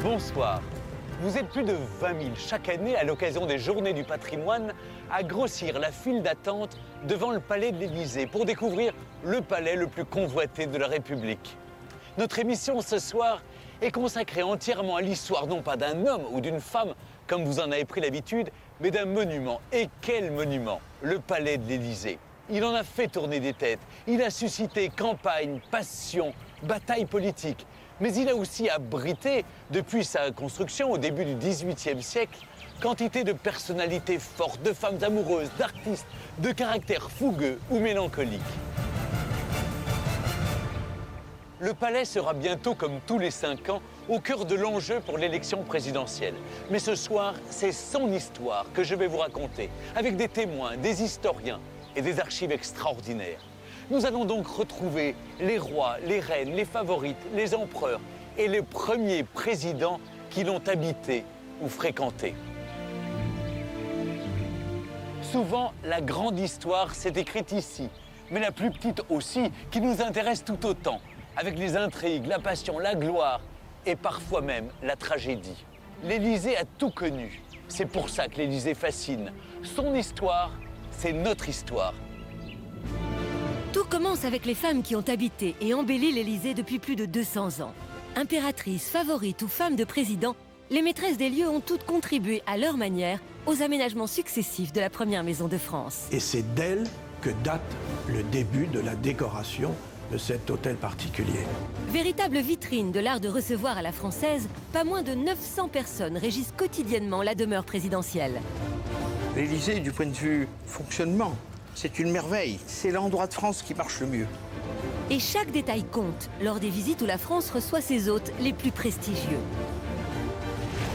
Bonsoir. Vous êtes plus de 20 000 chaque année à l'occasion des Journées du patrimoine à grossir la file d'attente devant le palais de l'Élysée pour découvrir le palais le plus convoité de la République. Notre émission ce soir est consacrée entièrement à l'histoire non pas d'un homme ou d'une femme comme vous en avez pris l'habitude, mais d'un monument. Et quel monument? Le palais de l'Élysée. Il en a fait tourner des têtes, il a suscité campagne, passion, bataille politique. Mais il a aussi abrité, depuis sa construction au début du XVIIIe siècle, quantité de personnalités fortes, de femmes amoureuses, d'artistes, de caractères fougueux ou mélancoliques. Le palais sera bientôt, comme tous les 5 ans, au cœur de l'enjeu pour l'élection présidentielle. Mais ce soir, c'est son histoire que je vais vous raconter, avec des témoins, des historiens et des archives extraordinaires. Nous allons donc retrouver les rois, les reines, les favorites, les empereurs et les premiers présidents qui l'ont habité ou fréquenté. Souvent, la grande histoire s'est écrite ici, mais la plus petite aussi, qui nous intéresse tout autant, avec les intrigues, la passion, la gloire et parfois même la tragédie. L'Élysée a tout connu. C'est pour ça que l'Élysée fascine. Son histoire, c'est notre histoire. Tout commence avec les femmes qui ont habité et embelli l'Élysée depuis plus de 200 ans. Impératrices, favorites ou femmes de président, les maîtresses des lieux ont toutes contribué à leur manière aux aménagements successifs de la première maison de France. Et c'est d'elle que date le début de la décoration de cet hôtel particulier. Véritable vitrine de l'art de recevoir à la française, pas moins de 900 personnes régissent quotidiennement la demeure présidentielle. L'Élysée, du point de vue fonctionnement, c'est une merveille. C'est l'endroit de France qui marche le mieux. Et chaque détail compte lors des visites où la France reçoit ses hôtes les plus prestigieux.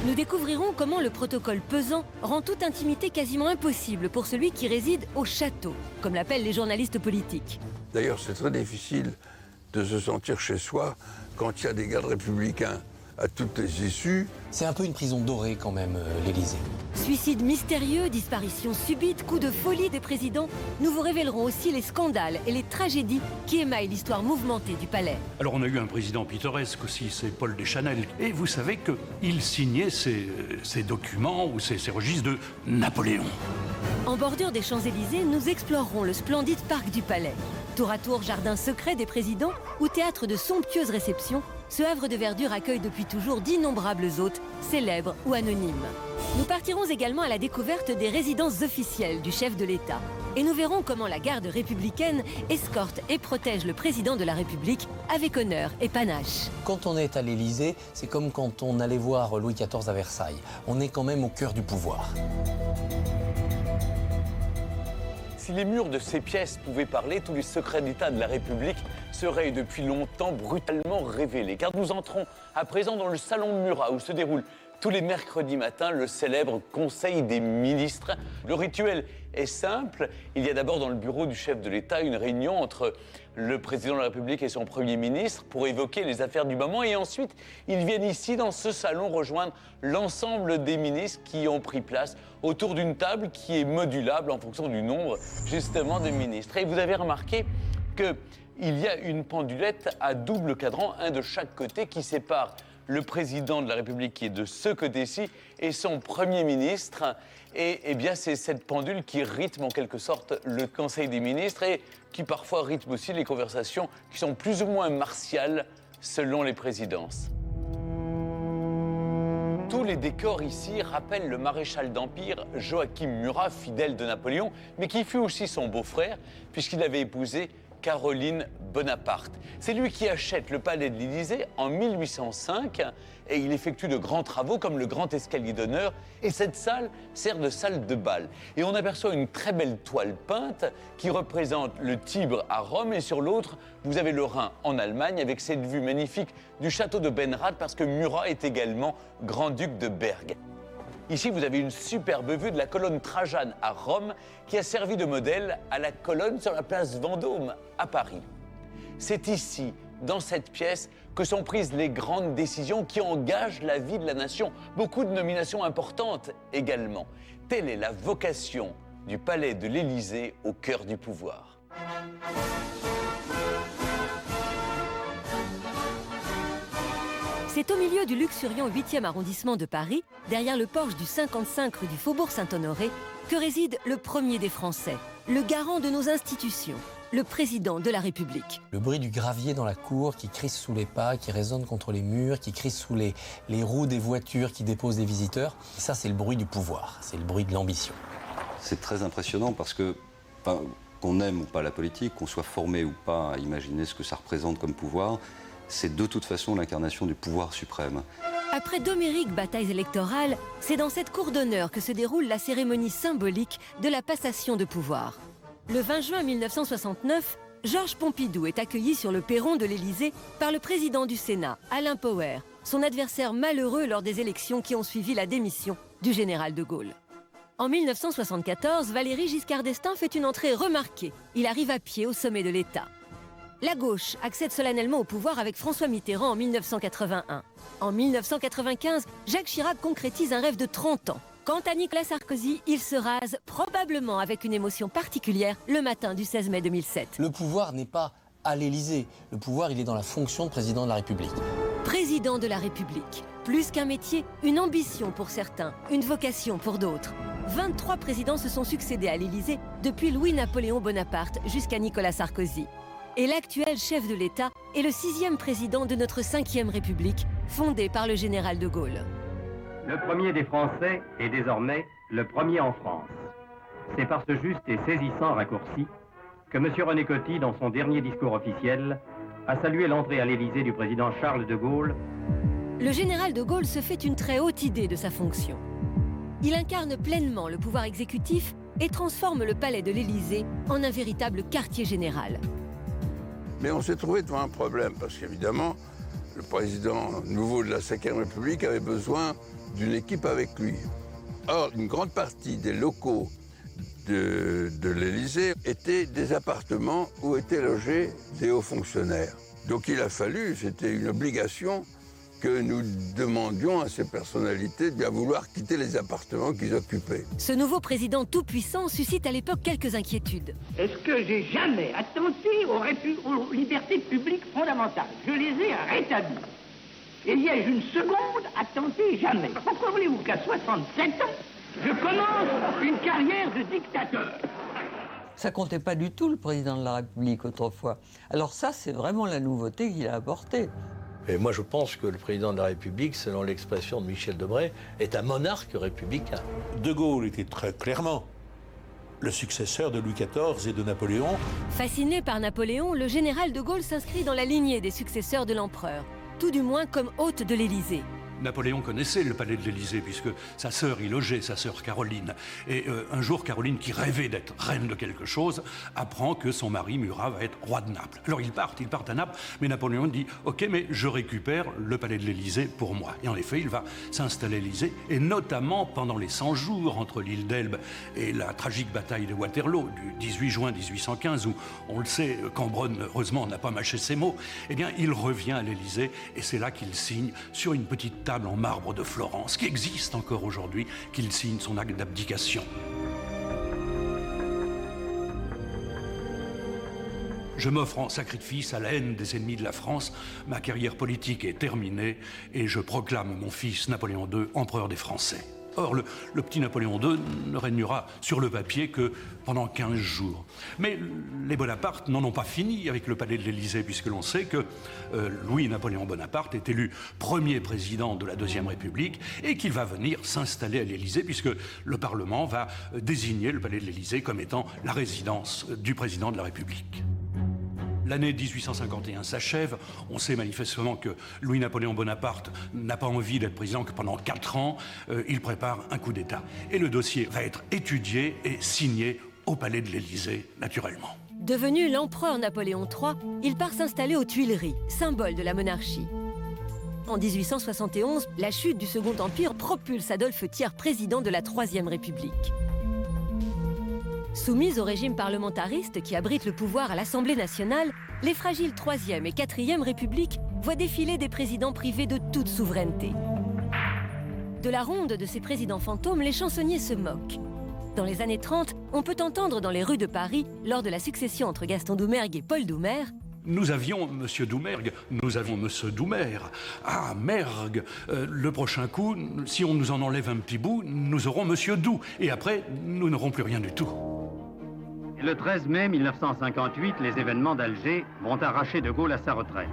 Nous découvrirons comment le protocole pesant rend toute intimité quasiment impossible pour celui qui réside au château, comme l'appellent les journalistes politiques. D'ailleurs, c'est très difficile de se sentir chez soi quand il y a des gardes républicains à toutes les issues. C'est un peu une prison dorée quand même, l'Élysée. Suicides mystérieux, disparitions subites, coups de folie des présidents, nous vous révélerons aussi les scandales et les tragédies qui émaillent l'histoire mouvementée du palais. Alors on a eu un président pittoresque aussi, c'est Paul Deschanel. Et vous savez qu'il signait ses documents ou ses registres de Napoléon. En bordure des Champs-Élysées, nous explorerons le splendide parc du palais. Tour à tour, jardin secret des présidents ou théâtre de somptueuses réceptions, ce havre de verdure accueille depuis toujours d'innombrables hôtes, célèbres ou anonymes. Nous partirons également à la découverte des résidences officielles du chef de l'État. Et nous verrons comment la garde républicaine escorte et protège le président de la République avec honneur et panache. Quand on est à l'Élysée, c'est comme quand on allait voir Louis XIV à Versailles. On est quand même au cœur du pouvoir. Si les murs de ces pièces pouvaient parler, tous les secrets d'État de la République seraient depuis longtemps brutalement révélés. Car nous entrons à présent dans le salon de Murat où se déroule tous les mercredis matins le célèbre Conseil des ministres. Le rituel est simple. Il y a d'abord dans le bureau du chef de l'État une réunion entre le président de la République et son Premier ministre pour évoquer les affaires du moment. Et ensuite, ils viennent ici, dans ce salon, rejoindre l'ensemble des ministres qui ont pris place autour d'une table qui est modulable en fonction du nombre, justement, de ministres. Et vous avez remarqué qu'il y a une pendulette à double cadran, un de chaque côté, qui sépare le président de la République qui est de ce côté-ci et son Premier ministre. Et eh bien, c'est cette pendule qui rythme en quelque sorte le Conseil des ministres et qui parfois rythme aussi les conversations qui sont plus ou moins martiales selon les présidences. Tous les décors ici rappellent le maréchal d'Empire Joachim Murat, fidèle de Napoléon, mais qui fut aussi son beau-frère puisqu'il avait épousé Caroline Bonaparte. C'est lui qui achète le palais de l'Élysée en 1805 et il effectue de grands travaux comme le grand escalier d'honneur et cette salle sert de salle de bal. Et on aperçoit une très belle toile peinte qui représente le Tibre à Rome et sur l'autre, vous avez le Rhin en Allemagne avec cette vue magnifique du château de Benrath parce que Murat est également grand-duc de Berg. Ici, vous avez une superbe vue de la colonne Trajane à Rome qui a servi de modèle à la colonne sur la place Vendôme à Paris. C'est ici, dans cette pièce, que sont prises les grandes décisions qui engagent la vie de la nation. Beaucoup de nominations importantes également. Telle est la vocation du palais de l'Élysée au cœur du pouvoir. C'est au milieu du luxuriant 8e arrondissement de Paris, derrière le porche du 55 rue du Faubourg Saint-Honoré, que réside le premier des Français, le garant de nos institutions, le président de la République. Le bruit du gravier dans la cour qui crisse sous les pas, qui résonne contre les murs, qui crisse sous les roues des voitures qui déposent des visiteurs, ça c'est le bruit du pouvoir, c'est le bruit de l'ambition. C'est très impressionnant parce que, qu'on aime ou pas la politique, qu'on soit formé ou pas à imaginer ce que ça représente comme pouvoir, c'est de toute façon l'incarnation du pouvoir suprême. Après d'homériques batailles électorales, c'est dans cette cour d'honneur que se déroule la cérémonie symbolique de la passation de pouvoir. Le 20 juin 1969, Georges Pompidou est accueilli sur le perron de l'Élysée par le président du Sénat, Alain Poher, son adversaire malheureux lors des élections qui ont suivi la démission du général de Gaulle. En 1974, Valéry Giscard d'Estaing fait une entrée remarquée. Il arrive à pied au sommet de l'État. La gauche accède solennellement au pouvoir avec François Mitterrand en 1981. En 1995, Jacques Chirac concrétise un rêve de 30 ans. Quant à Nicolas Sarkozy, il se rase, probablement avec une émotion particulière, le matin du 16 mai 2007. Le pouvoir n'est pas à l'Élysée. Le pouvoir, il est dans la fonction de président de la République. Président de la République. Plus qu'un métier, une ambition pour certains, une vocation pour d'autres. 23 présidents se sont succédés à l'Élysée depuis Louis-Napoléon Bonaparte jusqu'à Nicolas Sarkozy. Et l'actuel chef de l'État est le 6e président de notre 5e République, fondée par le général de Gaulle. Le premier des Français est désormais le premier en France. C'est par ce juste et saisissant raccourci que M. René Coty, dans son dernier discours officiel, a salué l'entrée à l'Élysée du président Charles de Gaulle. Le général de Gaulle se fait une très haute idée de sa fonction. Il incarne pleinement le pouvoir exécutif et transforme le palais de l'Élysée en un véritable quartier général. Mais on s'est trouvé devant un problème, parce qu'évidemment, le président nouveau de la 5e République avait besoin d'une équipe avec lui. Or, une grande partie des locaux de l'Élysée étaient des appartements où étaient logés des hauts fonctionnaires. Donc il a fallu, c'était une obligation, que nous demandions à ces personnalités de bien vouloir quitter les appartements qu'ils occupaient. Ce nouveau président tout-puissant suscite à l'époque quelques inquiétudes. Est-ce que j'ai jamais attenté aux libertés publiques fondamentales? Je les ai rétablies. Et y ai-je une seconde attenté? Jamais. Pourquoi voulez-vous qu'à 67 ans, je commence une carrière de dictateur? Ça comptait pas du tout le président de la République autrefois. Alors ça, c'est vraiment la nouveauté qu'il a apportée. Et moi, je pense que le président de la République, selon l'expression de Michel Debré, est un monarque républicain. De Gaulle était très clairement le successeur de Louis XIV et de Napoléon. Fasciné par Napoléon, le général de Gaulle s'inscrit dans la lignée des successeurs de l'empereur, tout du moins comme hôte de l'Élysée. Napoléon connaissait le palais de l'Élysée puisque sa sœur y logeait, sa sœur Caroline. Et un jour, Caroline, qui rêvait d'être reine de quelque chose, apprend que son mari, Murat, va être roi de Naples. Alors ils partent à Naples, mais Napoléon dit « Ok, mais je récupère le palais de l'Élysée pour moi ». Et en effet, il va s'installer à l'Élysée, et notamment pendant les 100 jours entre l'île d'Elbe et la tragique bataille de Waterloo du 18 juin 1815, où, on le sait, Cambronne, heureusement, n'a pas mâché ses mots, eh bien, il revient à l'Élysée, et c'est là qu'il signe sur une petite table en marbre de Florence, qui existe encore aujourd'hui, qu'il signe son acte d'abdication. Je m'offre en sacrifice à la haine des ennemis de la France, ma carrière politique est terminée et je proclame mon fils Napoléon II empereur des Français. Or, le petit Napoléon II ne régnera sur le papier que pendant 15 jours. Mais les Bonaparte n'en ont pas fini avec le palais de l'Élysée, puisque l'on sait que Louis-Napoléon Bonaparte est élu premier président de la Deuxième République et qu'il va venir s'installer à l'Élysée, puisque le Parlement va désigner le palais de l'Élysée comme étant la résidence du président de la République. L'année 1851 s'achève. On sait manifestement que Louis-Napoléon Bonaparte n'a pas envie d'être président que pendant 4 ans. Il prépare un coup d'État. Et le dossier va être étudié et signé au palais de l'Élysée, naturellement. Devenu l'empereur Napoléon III, il part s'installer aux Tuileries, symbole de la monarchie. En 1871, la chute du Second Empire propulse Adolphe Thiers président de la Troisième République. Soumises au régime parlementariste qui abrite le pouvoir à l'Assemblée nationale, les fragiles 3e et 4e Républiques voient défiler des présidents privés de toute souveraineté. De la ronde de ces présidents fantômes, les chansonniers se moquent. Dans les années 30, on peut entendre dans les rues de Paris, lors de la succession entre Gaston Doumergue et Paul Doumer, Nous avions M. Doumergue, nous avons M. Doumer. Ah, Mergue, le prochain coup, si on nous en enlève un petit bout, nous aurons M. Doux. Et après, nous n'aurons plus rien du tout. Le 13 mai 1958, les événements d'Alger vont arracher De Gaulle à sa retraite.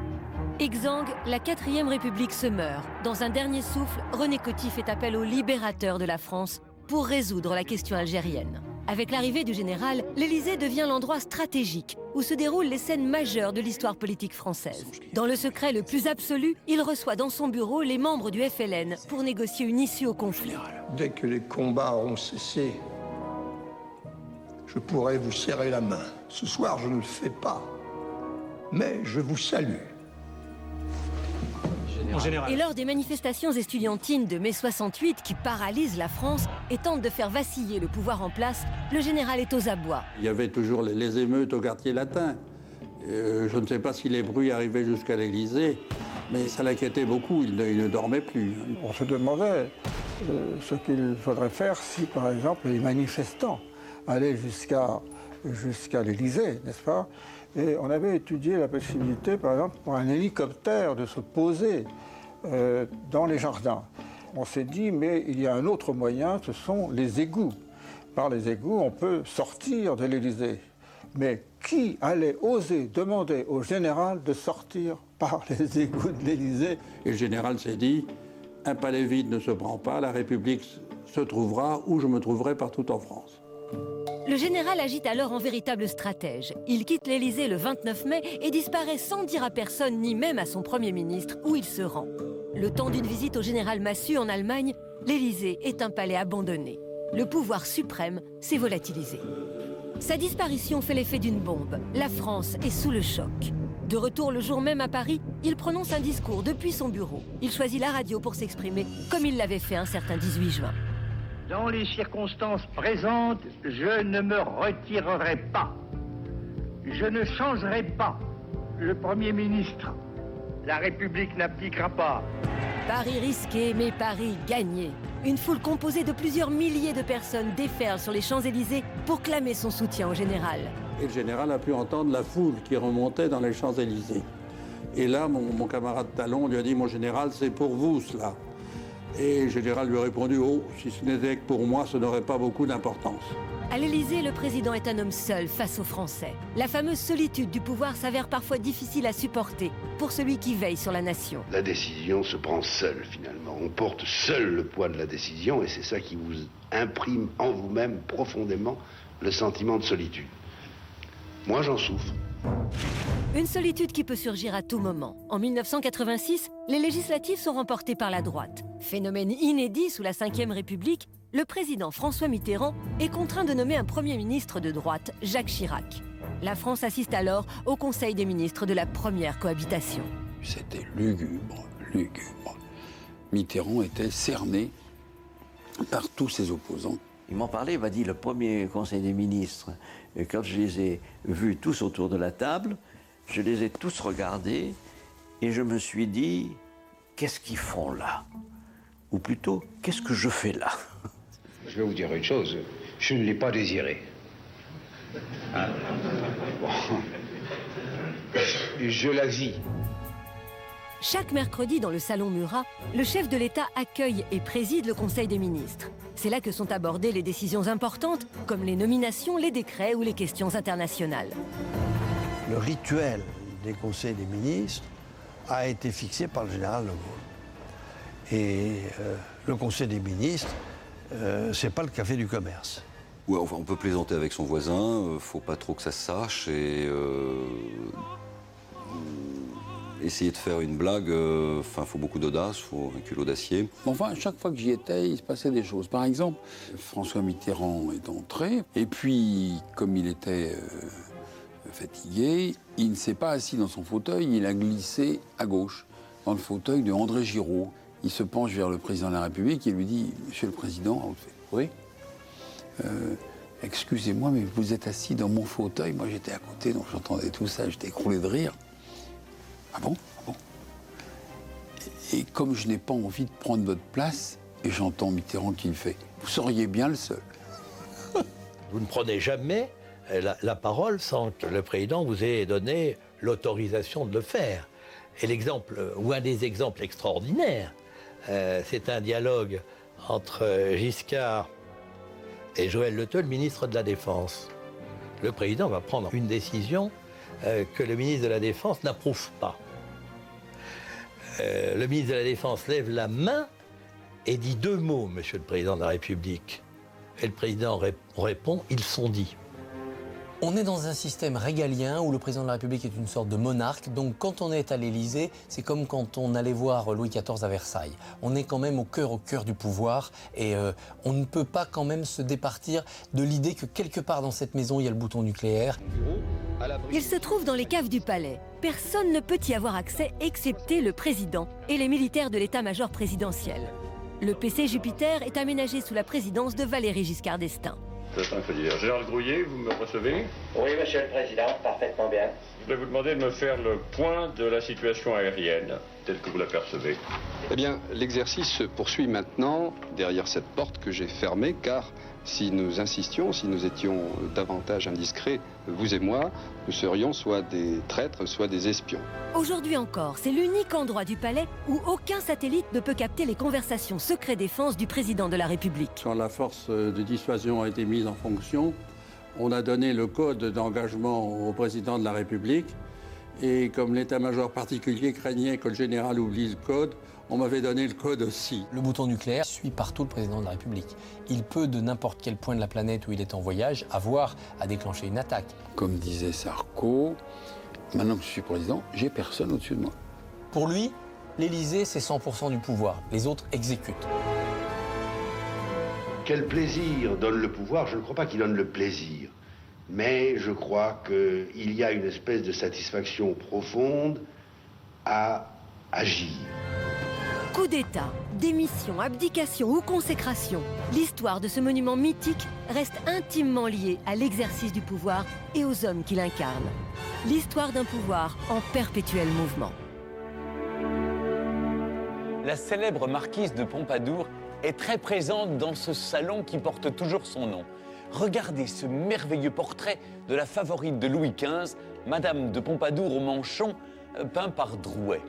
Exsangue, la 4e République se meurt. Dans un dernier souffle, René Coty fait appel aux libérateurs de la France pour résoudre la question algérienne. Avec l'arrivée du général, l'Élysée devient l'endroit stratégique où se déroulent les scènes majeures de l'histoire politique française. Dans le secret le plus absolu, il reçoit dans son bureau les membres du FLN pour négocier une issue au conflit. Dès que les combats auront cessé, je pourrai vous serrer la main. Ce soir, je ne le fais pas, mais je vous salue. Et lors des manifestations estudiantines de mai 68 qui paralysent la France et tentent de faire vaciller le pouvoir en place, le général est aux abois. Il y avait toujours les émeutes au quartier latin. Je ne sais pas si les bruits arrivaient jusqu'à l'Élysée, mais ça l'inquiétait beaucoup, il ne dormait plus. On se demandait ce qu'il faudrait faire si, par exemple, les manifestants allaient jusqu'à l'Élysée, n'est-ce pas? Et on avait étudié la possibilité, par exemple, pour un hélicoptère de se poser dans les jardins. On s'est dit, mais il y a un autre moyen, ce sont les égouts. Par les égouts, on peut sortir de l'Élysée. Mais qui allait oser demander au général de sortir par les égouts de l'Élysée? Et le général s'est dit, un palais vide ne se prend pas, la République se trouvera où je me trouverai partout en France. Le général agit alors en véritable stratège. Il quitte l'Élysée le 29 mai et disparaît sans dire à personne, ni même à son Premier ministre, où il se rend. Le temps d'une visite au général Massu en Allemagne, l'Élysée est un palais abandonné. Le pouvoir suprême s'est volatilisé. Sa disparition fait l'effet d'une bombe. La France est sous le choc. De retour le jour même à Paris, il prononce un discours depuis son bureau. Il choisit la radio pour s'exprimer, comme il l'avait fait un certain 18 juin. Dans les circonstances présentes, je ne me retirerai pas. Je ne changerai pas le Premier ministre. La République n'appliquera pas. Paris risqué, mais Paris gagné. Une foule composée de plusieurs milliers de personnes déferle sur les Champs-Élysées pour clamer son soutien au général. Et le général a pu entendre la foule qui remontait dans les Champs-Élysées. Et là, mon camarade Talon lui a dit, mon général, c'est pour vous cela. Et le général lui a répondu, oh, si ce n'était que pour moi, ce n'aurait pas beaucoup d'importance. À l'Élysée, le président est un homme seul face aux Français. La fameuse solitude du pouvoir s'avère parfois difficile à supporter pour celui qui veille sur la nation. La décision se prend seule, finalement. On porte seul le poids de la décision et c'est ça qui vous imprime en vous-même profondément le sentiment de solitude. Moi, j'en souffre. Une solitude qui peut surgir à tout moment. En 1986, les législatives sont remportées par la droite. Phénomène inédit sous la Ve République, le président François Mitterrand est contraint de nommer un Premier ministre de droite, Jacques Chirac. La France assiste alors au Conseil des ministres de la première cohabitation. C'était lugubre, lugubre. Mitterrand était cerné par tous ses opposants. Il m'en parlait, il m'a dit, le premier Conseil des ministres, quand je les ai vus tous autour de la table, je les ai tous regardés et je me suis dit, qu'est-ce qu'ils font là? Ou plutôt, qu'est-ce que je fais là? Je vais vous dire une chose, je ne l'ai pas désiré. Hein? Bon. Je la vis. Chaque mercredi, dans le Salon Murat, le chef de l'État accueille et préside le Conseil des ministres. C'est là que sont abordées les décisions importantes, comme les nominations, les décrets ou les questions internationales. Le rituel des conseils des ministres a été fixé par le général de Gaulle. Et le Conseil des ministres, c'est pas le café du commerce. Ouais, enfin, on peut plaisanter avec son voisin, faut pas trop que ça se sache et essayer de faire une blague, faut beaucoup d'audace, faut un culot d'acier. Enfin, chaque fois que j'y étais, il se passait des choses. Par exemple, François Mitterrand est entré, et puis, comme il était fatigué, il ne s'est pas assis dans son fauteuil, il a glissé à gauche, dans le fauteuil de André Giraud. Il se penche vers le président de la République et lui dit « Monsieur le Président, oui, excusez-moi, mais vous êtes assis dans mon fauteuil. Moi, j'étais à côté, donc j'entendais tout ça, j'étais écroulé de rire. Ah bon? Ah bon? Et comme je n'ai pas envie de prendre votre place, et j'entends Mitterrand qui le fait, vous seriez bien le seul. » Vous ne prenez jamais la parole sans que le président vous ait donné l'autorisation de le faire. Et l'exemple, ou un des exemples extraordinaires, c'est un dialogue entre Giscard et Joël Le Theuil, ministre de la Défense. Le président va prendre une décision que le ministre de la Défense n'approuve pas. Le ministre de la Défense lève la main et dit 2 mots, Monsieur le Président de la République. Et le président répond, ils sont dits. On est dans un système régalien où le président de la République est une sorte de monarque. Donc quand on est à l'Élysée, c'est comme quand on allait voir Louis XIV à Versailles. On est quand même au cœur du pouvoir et on ne peut pas quand même se départir de l'idée que quelque part dans cette maison, il y a le bouton nucléaire. Il se trouve dans les caves du palais. Personne ne peut y avoir accès excepté le président et les militaires de l'état-major présidentiel. Le PC Jupiter est aménagé sous la présidence de Valéry Giscard d'Estaing. Gérald Grouillet, vous me recevez? Oui, Monsieur le Président, parfaitement bien. Je voulais vous demander de me faire le point de la situation aérienne, telle que vous l'apercevez. Eh bien, l'exercice se poursuit maintenant derrière cette porte que j'ai fermée, car si nous insistions, si nous étions davantage indiscrets, vous et moi, nous serions soit des traîtres, soit des espions. Aujourd'hui encore, c'est l'unique endroit du palais où aucun satellite ne peut capter les conversations secret défense du président de la République. Quand la force de dissuasion a été mise en fonction, on a donné le code d'engagement au président de la République. Et comme l'état-major particulier craignait que le général oublie le code, on m'avait donné le code aussi. Le bouton nucléaire suit partout le président de la République. Il peut, de n'importe quel point de la planète où il est en voyage, avoir à déclencher une attaque. Comme disait Sarko, maintenant que je suis président, j'ai personne au-dessus de moi. Pour lui, l'Élysée, c'est 100% du pouvoir. Les autres exécutent. Quel plaisir donne le pouvoir? Je ne crois pas qu'il donne le plaisir. Mais je crois qu'il y a une espèce de satisfaction profonde à agir. Coup d'État, démission, abdication ou consécration, l'histoire de ce monument mythique reste intimement liée à l'exercice du pouvoir et aux hommes qui l'incarnent. L'histoire d'un pouvoir en perpétuel mouvement. La célèbre marquise de Pompadour est très présente dans ce salon qui porte toujours son nom. Regardez ce merveilleux portrait de la favorite de Louis XV, Madame de Pompadour au manchon, peint par Drouet.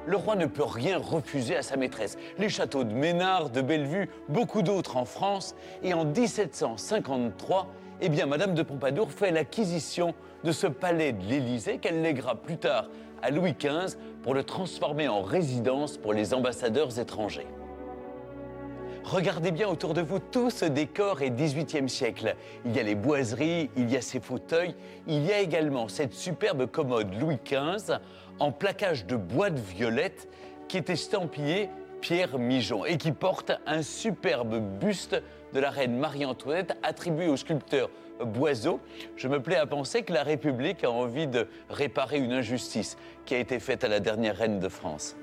Le roi ne peut rien refuser à sa maîtresse. Les châteaux de Ménard, de Bellevue, beaucoup d'autres en France. Et en 1753, eh bien, Madame de Pompadour fait l'acquisition de ce palais de l'Élysée qu'elle lèguera plus tard à Louis XV pour le transformer en résidence pour les ambassadeurs étrangers. Regardez bien autour de vous, tout ce décor est 18e siècle. Il y a les boiseries, il y a ces fauteuils, il y a également cette superbe commode Louis XV en plaquage de bois de violette qui est estampillé Pierre Migeon et qui porte un superbe buste de la reine Marie-Antoinette attribué au sculpteur Boiseau. Je me plais à penser que la République a envie de réparer une injustice qui a été faite à la dernière reine de France.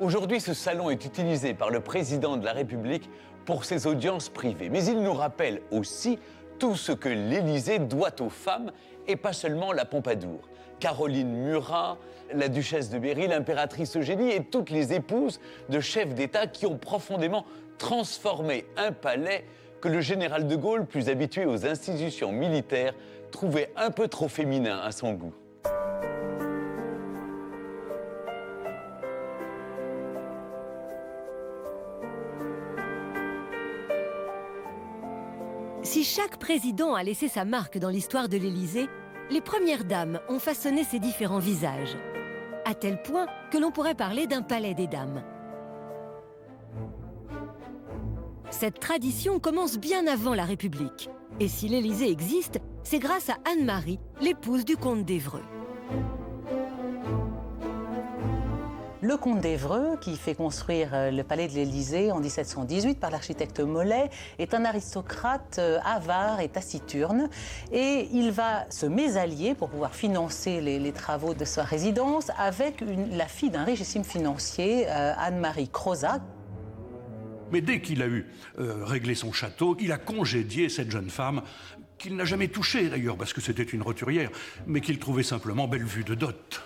Aujourd'hui, ce salon est utilisé par le président de la République pour ses audiences privées. Mais il nous rappelle aussi tout ce que l'Élysée doit aux femmes et pas seulement la Pompadour. Caroline Murat, la duchesse de Berry, l'impératrice Eugénie et toutes les épouses de chefs d'État qui ont profondément transformé un palais que le général de Gaulle, plus habitué aux institutions militaires, trouvait un peu trop féminin à son goût. Si chaque président a laissé sa marque dans l'histoire de l'Élysée, les premières dames ont façonné ses différents visages, à tel point que l'on pourrait parler d'un palais des dames. Cette tradition commence bien avant la République. Et si l'Élysée existe, c'est grâce à Anne-Marie, l'épouse du comte d'Évreux. Le comte d'Évreux, qui fait construire le palais de l'Élysée en 1718 par l'architecte Mollet, est un aristocrate avare et taciturne. Et il va se mésallier pour pouvoir financer les travaux de sa résidence avec la fille d'un richissime financier, Anne-Marie Crozat. Mais dès qu'il a eu réglé son château, il a congédié cette jeune femme, qu'il n'a jamais touchée d'ailleurs, parce que c'était une roturière, mais qu'il trouvait simplement belle vue de dot.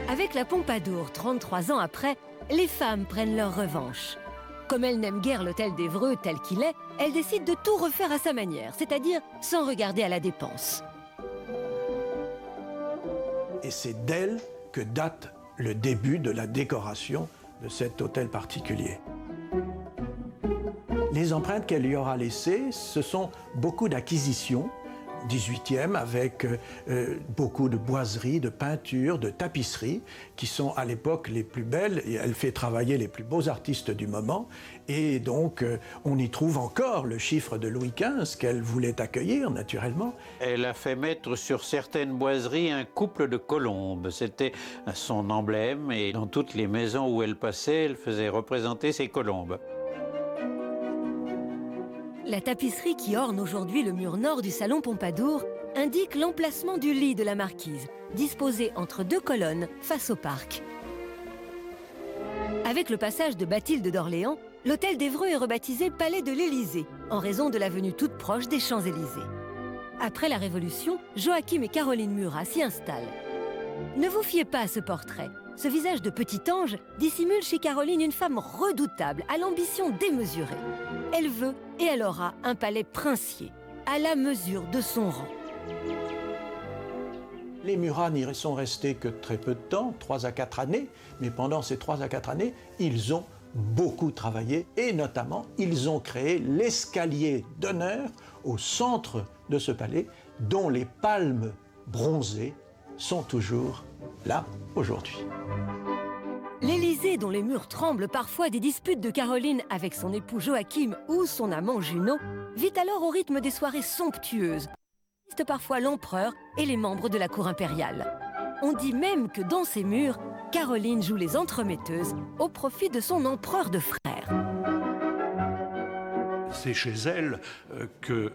Avec la Pompadour, 33 ans après, les femmes prennent leur revanche. Comme elles n'aiment guère l'hôtel d'Évreux tel qu'il est, elle décide de tout refaire à sa manière, c'est-à-dire sans regarder à la dépense. Et c'est d'elle que date le début de la décoration de cet hôtel particulier. Les empreintes qu'elle y aura laissées, ce sont beaucoup d'acquisitions, 18e, avec beaucoup de boiseries, de peintures, de tapisseries, qui sont à l'époque les plus belles, et elle fait travailler les plus beaux artistes du moment, et donc on y trouve encore le chiffre de Louis XV qu'elle voulait accueillir, naturellement. Elle a fait mettre sur certaines boiseries un couple de colombes, c'était son emblème, et dans toutes les maisons où elle passait, elle faisait représenter ces colombes. La tapisserie qui orne aujourd'hui le mur nord du salon Pompadour indique l'emplacement du lit de la marquise, disposé entre deux colonnes face au parc. Avec le passage de Bathilde d'Orléans, l'hôtel d'Évreux est rebaptisé Palais de l'Élysée, en raison de la venue toute proche des Champs-Élysées. Après la Révolution, Joachim et Caroline Murat s'y installent. Ne vous fiez pas à ce portrait. Ce visage de petit ange dissimule chez Caroline une femme redoutable, à l'ambition démesurée. Elle veut et elle aura un palais princier, à la mesure de son rang. Les Murat n'y sont restés que très peu de temps, 3 à 4 années, mais pendant ces 3 à 4 années, ils ont beaucoup travaillé et notamment, ils ont créé l'escalier d'honneur au centre de ce palais, dont les palmes bronzées sont toujours là aujourd'hui. L'Élysée, dont les murs tremblent parfois des disputes de Caroline avec son époux Joachim ou son amant Junot, vit alors au rythme des soirées somptueuses. Parfois l'empereur et les membres de la cour impériale. On dit même que dans ces murs, Caroline joue les entremetteuses au profit de son empereur de frères. C'est chez elle que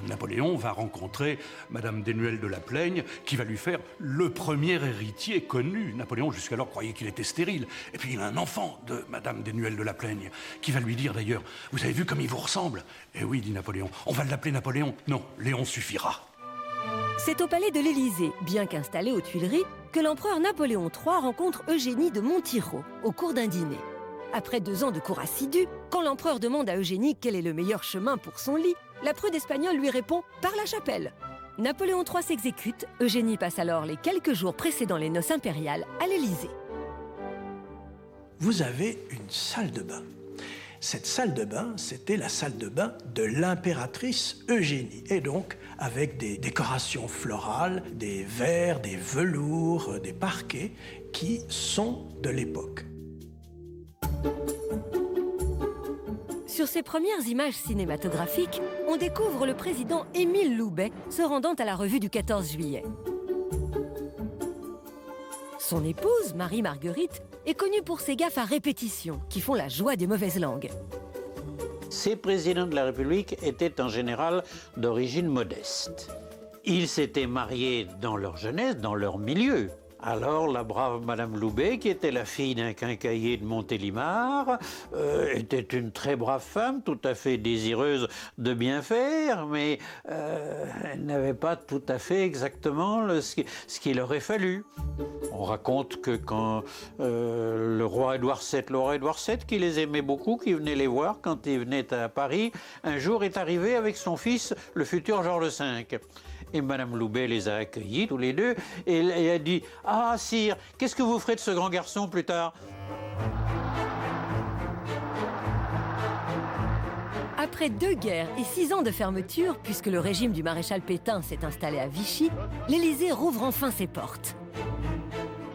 Napoléon va rencontrer Madame Desnuelles de la Plaigne, qui va lui faire le premier héritier connu. Napoléon, jusqu'alors, croyait qu'il était stérile. Et puis il a un enfant de Madame Desnuelles de la Plaigne, qui va lui dire d'ailleurs, « Vous avez vu comme il vous ressemble ?» Eh oui, dit Napoléon, « On va l'appeler Napoléon. » Non, Léon suffira. C'est au palais de l'Élysée, bien qu'installé aux Tuileries, que l'empereur Napoléon III rencontre Eugénie de Montijo au cours d'un dîner. Après 2 ans de cours assidus, quand l'empereur demande à Eugénie quel est le meilleur chemin pour son lit, la prude espagnole lui répond « par la chapelle ». Napoléon III s'exécute, Eugénie passe alors les quelques jours précédant les noces impériales à l'Élysée. Vous avez une salle de bain. Cette salle de bain, c'était la salle de bain de l'impératrice Eugénie, et donc avec des décorations florales, des verres, des velours, des parquets qui sont de l'époque. Sur ces premières images cinématographiques, on découvre le président Émile Loubet se rendant à la revue du 14 juillet. Son épouse, Marie-Marguerite, est connue pour ses gaffes à répétition qui font la joie des mauvaises langues. Ces présidents de la République étaient en général d'origine modeste. Ils s'étaient mariés dans leur jeunesse, dans leur milieu. Alors, la brave Madame Loubet, qui était la fille d'un quincaillier de Montélimar, était une très brave femme, tout à fait désireuse de bien faire, mais elle n'avait pas tout à fait exactement ce qu'il aurait fallu. On raconte que quand le roi Édouard VII, qui les aimait beaucoup, qui venait les voir quand il venait à Paris, un jour est arrivé avec son fils, le futur Georges V. Et Madame Loubet les a accueillis tous les deux et elle a dit « Ah, sire, qu'est-ce que vous ferez de ce grand garçon plus tard ?» Après 2 guerres et 6 ans de fermeture, puisque le régime du maréchal Pétain s'est installé à Vichy, l'Élysée rouvre enfin ses portes.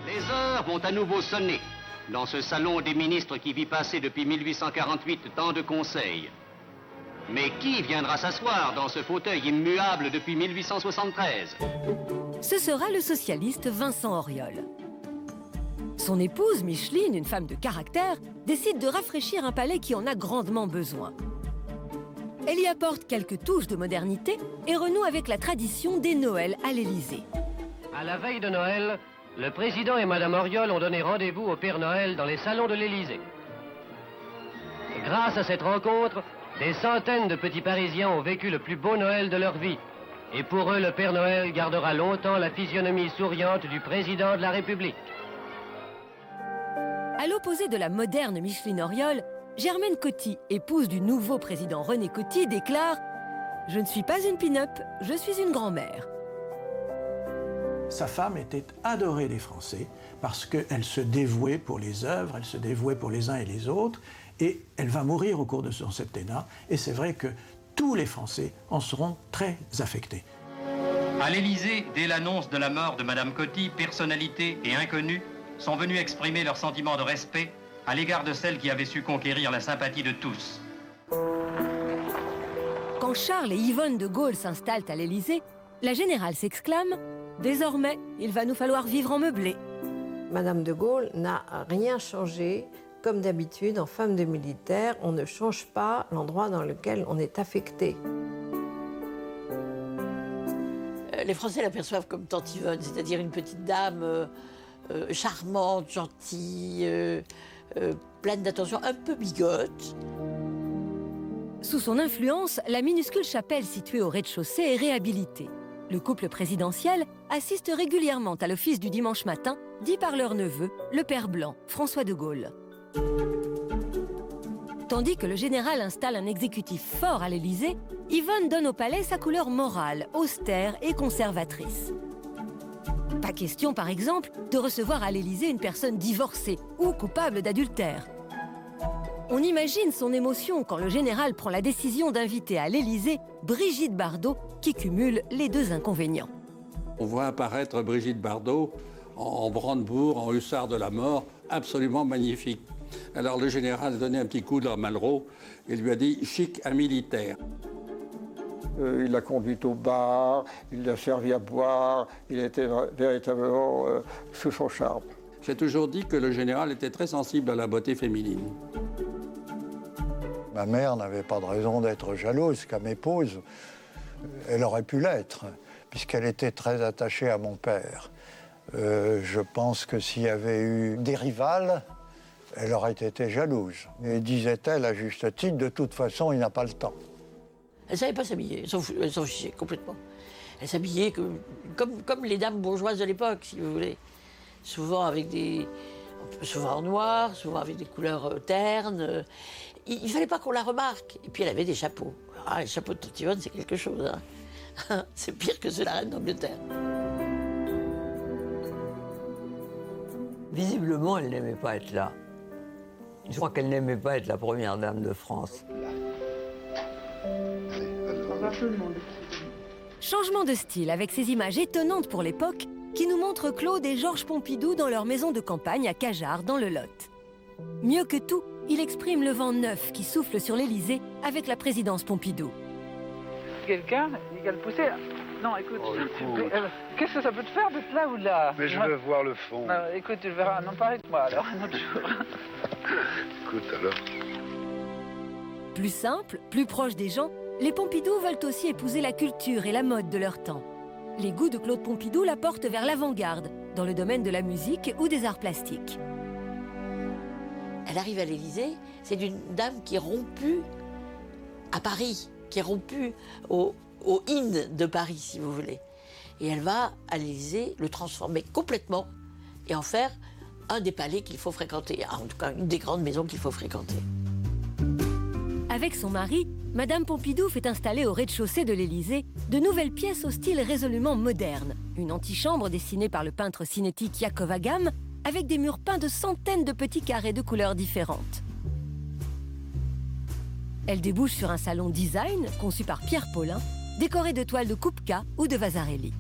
Les heures vont à nouveau sonner dans ce salon des ministres qui vit passer depuis 1848 tant de conseils. Mais qui viendra s'asseoir dans ce fauteuil immuable depuis 1873 ? Ce sera le socialiste Vincent Auriol. Son épouse, Micheline, une femme de caractère, décide de rafraîchir un palais qui en a grandement besoin. Elle y apporte quelques touches de modernité et renoue avec la tradition des Noëls à l'Élysée. À la veille de Noël, le président et Madame Auriol ont donné rendez-vous au Père Noël dans les salons de l'Élysée. Grâce à cette rencontre, des centaines de petits Parisiens ont vécu le plus beau Noël de leur vie. Et pour eux, le Père Noël gardera longtemps la physionomie souriante du président de la République. À l'opposé de la moderne Micheline Auriol, Germaine Coty, épouse du nouveau président René Coty, déclare « Je ne suis pas une pin-up, je suis une grand-mère ». Sa femme était adorée des Français parce qu'elle se dévouait pour les œuvres, elle se dévouait pour les uns et les autres, et elle va mourir au cours de son septennat, et c'est vrai que tous les Français en seront très affectés. À l'Élysée, dès l'annonce de la mort de Madame Coty, personnalités et inconnus sont venus exprimer leur sentiment de respect à l'égard de celle qui avait su conquérir la sympathie de tous. Quand Charles et Yvonne de Gaulle s'installent à l'Élysée, la générale s'exclame « Désormais, il va nous falloir vivre en meublé ». Madame de Gaulle n'a rien changé. Comme d'habitude, en femme de militaire, on ne change pas l'endroit dans lequel on est affecté. Les Français l'aperçoivent comme Tante Yvonne, c'est-à-dire une petite dame charmante, gentille, pleine d'attention, un peu bigote. Sous son influence, la minuscule chapelle située au rez-de-chaussée est réhabilitée. Le couple présidentiel assiste régulièrement à l'office du dimanche matin, dit par leur neveu, le père blanc, François de Gaulle. Tandis que le général installe un exécutif fort à l'Élysée, Yvonne donne au palais sa couleur morale, austère et conservatrice. Pas question, par exemple, de recevoir à l'Élysée une personne divorcée ou coupable d'adultère. On imagine son émotion quand le général prend la décision d'inviter à l'Élysée Brigitte Bardot, qui cumule les deux inconvénients. On voit apparaître Brigitte Bardot en brandebourg, en hussard de la mort, absolument magnifique. Alors le général a donné un petit coup de la Malraux et lui a dit « chic à militaire ». Il l'a conduite au bar, il l'a servi à boire, il était véritablement sous son charme. J'ai toujours dit que le général était très sensible à la beauté féminine. Ma mère n'avait pas de raison d'être jalouse qu'à m'épouse. Elle aurait pu l'être, puisqu'elle était très attachée à mon père. Je pense que s'il y avait eu des rivales, elle aurait été jalouse. Et disait-elle à juste titre, de toute façon, il n'a pas le temps. Elle ne savait pas s'habiller, elle s'en fichait complètement. Elle s'habillait comme les dames bourgeoises de l'époque, si vous voulez. Souvent en noir, souvent avec des couleurs ternes. Il ne fallait pas qu'on la remarque. Et puis elle avait des chapeaux. Ah, les chapeaux de Tante Yvonne, c'est quelque chose. Hein. C'est pire que ceux de la reine d'Angleterre. Visiblement, elle n'aimait pas être là. Je crois qu'elle n'aimait pas être la première dame de France. Changement de style avec ces images étonnantes pour l'époque qui nous montrent Claude et Georges Pompidou dans leur maison de campagne à Cajarc, dans le Lot. Mieux que tout, il exprime le vent neuf qui souffle sur l'Élysée avec la présidence Pompidou. Quelqu'un, il va le pousser. Non, écoute, qu'est-ce que ça peut te faire d'être là ou de là? Mais je veux voir le fond. Non, écoute, tu le verras, non pas avec moi alors, un autre jour. Écoute alors. Plus simple, plus proche des gens, les Pompidou veulent aussi épouser la culture et la mode de leur temps. Les goûts de Claude Pompidou la portent vers l'avant-garde, dans le domaine de la musique ou des arts plastiques. Elle arrive à l'Élysée, c'est une dame qui est rompue à Paris, qui est rompue au in de Paris, si vous voulez. Et elle va à l'Élysée le transformer complètement et en faire un des palais qu'il faut fréquenter, en tout cas une des grandes maisons qu'il faut fréquenter. Avec son mari, Madame Pompidou fait installer au rez-de-chaussée de l'Élysée de nouvelles pièces au style résolument moderne. Une antichambre dessinée par le peintre cinétique Yakov Agam, avec des murs peints de centaines de petits carrés de couleurs différentes. Elle débouche sur un salon design conçu par Pierre Paulin, décoré de toiles de Kupka ou de Vasarely.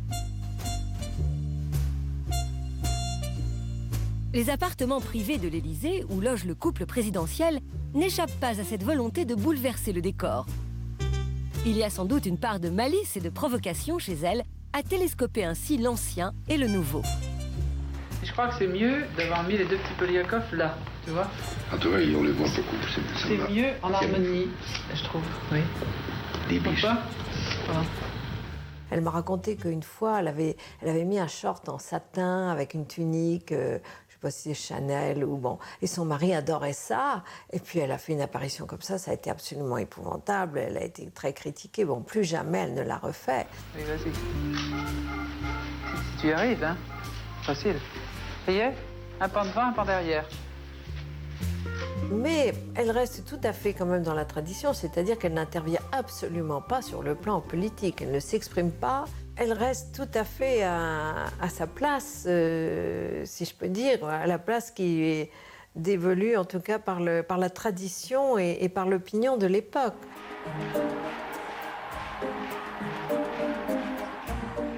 Les appartements privés de l'Élysée, où loge le couple présidentiel, n'échappent pas à cette volonté de bouleverser le décor. Il y a sans doute une part de malice et de provocation chez elle, à télescoper ainsi l'ancien et le nouveau. Je crois que c'est mieux d'avoir mis les deux petits Poliakov là, tu vois. En tout cas, on les voit beaucoup. C'est mieux en harmonie, je trouve, oui. Des biches. Voilà. Elle m'a raconté qu'une fois, elle avait mis un short en satin avec une tunique, je ne sais pas si c'est Chanel ou bon. Et son mari adorait ça. Et puis elle a fait une apparition comme ça a été absolument épouvantable. Elle a été très critiquée. Bon, plus jamais elle ne l'a refait. Oui, vas-y. Si tu y arrives, hein, facile. Ça y est, un pan devant, un pan derrière. Mais elle reste tout à fait quand même dans la tradition, c'est-à-dire qu'elle n'intervient absolument pas sur le plan politique, elle ne s'exprime pas, elle reste tout à fait à sa place, si je peux dire, à la place qui est dévolue en tout cas par la tradition et par l'opinion de l'époque.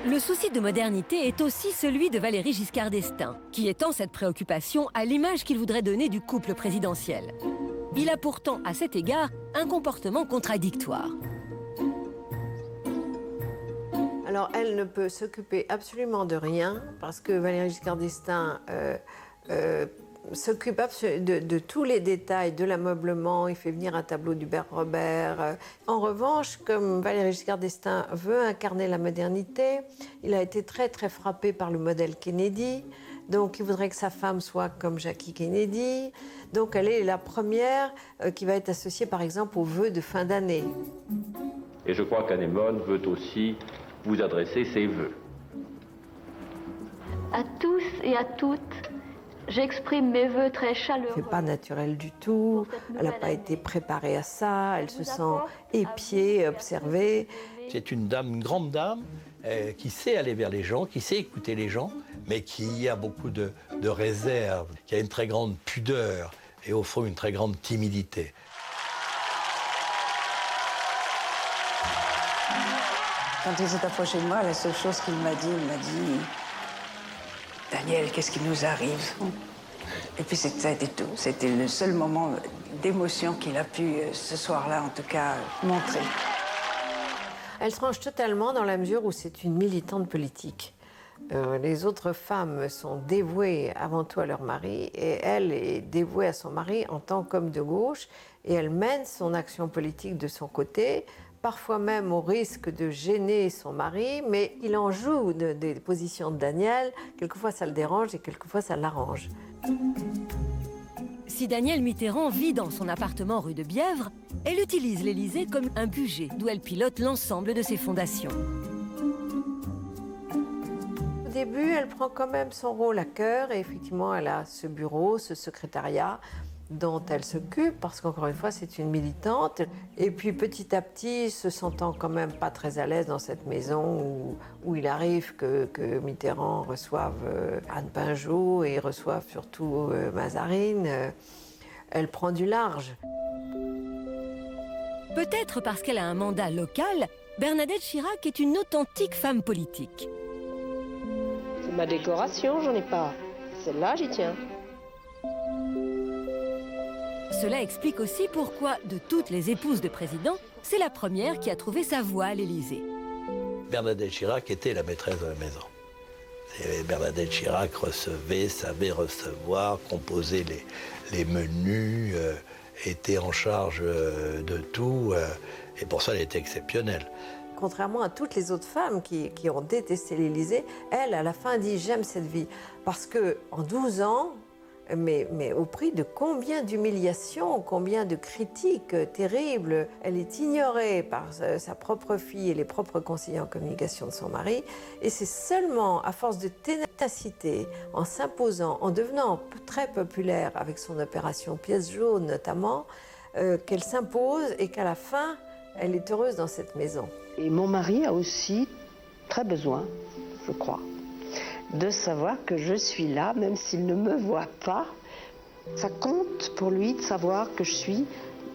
Le souci de modernité est aussi celui de Valéry Giscard d'Estaing, qui étend cette préoccupation à l'image qu'il voudrait donner du couple présidentiel. Il a pourtant, à cet égard, un comportement contradictoire. Alors, elle ne peut s'occuper absolument de rien, parce que Valéry Giscard d'Estaing s'occupe de tous les détails de l'ameublement, il fait venir un tableau d'Hubert Robert. En revanche, comme Valéry Giscard d'Estaing veut incarner la modernité, il a été très très frappé par le modèle Kennedy, donc il voudrait que sa femme soit comme Jackie Kennedy, donc elle est la première qui va être associée par exemple aux vœux de fin d'année. Et je crois qu'Anémone veut aussi vous adresser ses vœux. À tous et à toutes, j'exprime mes vœux très chaleureux. C'est pas naturel du tout, elle n'a pas été préparée à ça, elle se sent épiée, observée. C'est une dame, une grande dame, qui sait aller vers les gens, qui sait écouter les gens, mais qui a beaucoup de réserve, qui a une très grande pudeur et au fond une très grande timidité. Quand il s'est approché de moi, la seule chose qu'il m'a dit, Daniel, qu'est-ce qui nous arrive? Et puis ça a été tout. C'était le seul moment d'émotion qu'il a pu, ce soir-là en tout cas, montrer. Elle se range totalement dans la mesure où c'est une militante politique. Les autres femmes sont dévouées avant tout à leur mari et elle est dévouée à son mari en tant qu'homme de gauche et elle mène son action politique de son côté, parfois même au risque de gêner son mari, mais il en joue des positions de Daniel. Quelquefois ça le dérange et quelquefois ça l'arrange. Si Danielle Mitterrand vit dans son appartement rue de Bièvre, elle utilise l'Élysée comme un budget d'où elle pilote l'ensemble de ses fondations. Au début, elle prend quand même son rôle à cœur et effectivement, elle a ce bureau, ce secrétariat dont elle s'occupe parce qu'encore une fois, c'est une militante. Et puis petit à petit, se sentant quand même pas très à l'aise dans cette maison où il arrive que Mitterrand reçoive Anne Pinjot et reçoive surtout Mazarine, elle prend du large. Peut-être parce qu'elle a un mandat local, Bernadette Chirac est une authentique femme politique. C'est ma décoration, j'en ai pas. Celle-là, j'y tiens. Cela explique aussi pourquoi, de toutes les épouses de présidents, c'est la première qui a trouvé sa voie à l'Élysée. Bernadette Chirac était la maîtresse de la maison. Et Bernadette Chirac recevait, savait recevoir, composait les menus, était en charge de tout. Et pour ça, elle était exceptionnelle. Contrairement à toutes les autres femmes qui ont détesté l'Élysée, elle, à la fin, dit « j'aime cette vie ». Parce qu'en 12 ans, mais au prix de combien d'humiliations, combien de critiques terribles. Elle est ignorée par sa propre fille et les propres conseillers en communication de son mari. Et c'est seulement à force de ténacité, en s'imposant, en devenant très populaire avec son opération Pièce jaune notamment, qu'elle s'impose et qu'à la fin, elle est heureuse dans cette maison. Et mon mari a aussi très besoin, je crois, de savoir que je suis là, même s'il ne me voit pas. Ça compte pour lui de savoir que je suis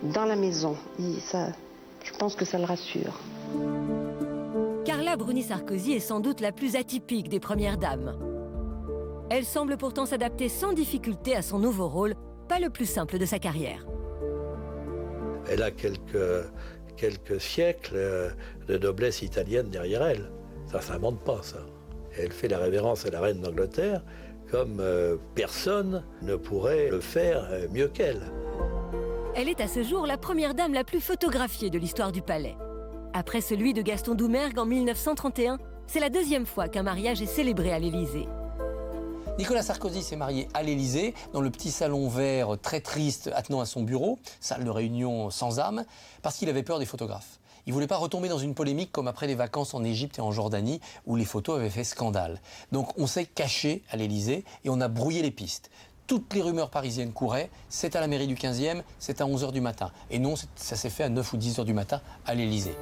dans la maison. Je pense que ça le rassure. Carla Bruni-Sarkozy est sans doute la plus atypique des premières dames. Elle semble pourtant s'adapter sans difficulté à son nouveau rôle, pas le plus simple de sa carrière. Elle a quelques siècles de noblesse italienne derrière elle. Ça ne s'invente pas, ça. Elle fait la révérence à la reine d'Angleterre comme personne ne pourrait le faire mieux qu'elle. Elle est à ce jour la première dame la plus photographiée de l'histoire du palais. Après celui de Gaston Doumergue en 1931, c'est la deuxième fois qu'un mariage est célébré à l'Élysée. Nicolas Sarkozy s'est marié à l'Élysée, dans le petit salon vert très triste attenant à son bureau, salle de réunion sans âme, parce qu'il avait peur des photographes. Il ne voulait pas retomber dans une polémique comme après les vacances en Égypte et en Jordanie, où les photos avaient fait scandale. Donc on s'est caché à l'Élysée et on a brouillé les pistes. toutes les rumeurs parisiennes couraient, c'est à la mairie du 15e, c'est à 11h du matin. Et non, ça s'est fait à 9 ou 10h du matin à l'Élysée.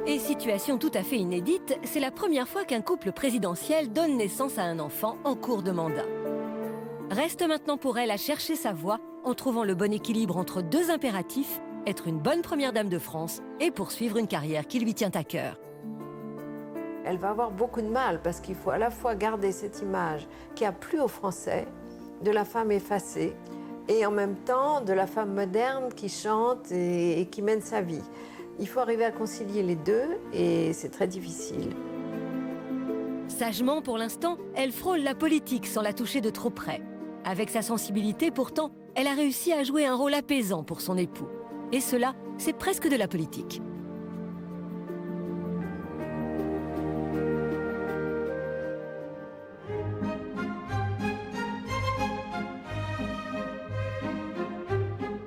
Et situation tout à fait inédite, c'est la première fois qu'un couple présidentiel donne naissance à un enfant en cours de mandat. Reste maintenant pour elle à chercher sa voie en trouvant le bon équilibre entre deux impératifs, être une bonne première dame de France et poursuivre une carrière qui lui tient à cœur. Elle va avoir beaucoup de mal parce qu'il faut à la fois garder cette image qui a plu aux Français de la femme effacée et en même temps de la femme moderne qui chante et qui mène sa vie. Il faut arriver à concilier les deux et c'est très difficile. Sagement, pour l'instant, elle frôle la politique sans la toucher de trop près. Avec sa sensibilité, pourtant, elle a réussi à jouer un rôle apaisant pour son époux. Et cela, c'est presque de la politique.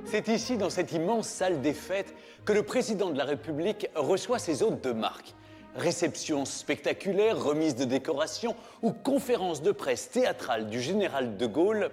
C'est ici, dans cette immense salle des fêtes, que le président de la République reçoit ses hôtes de marque. Réception spectaculaire, remise de décorations ou conférence de presse théâtrale du général de Gaulle,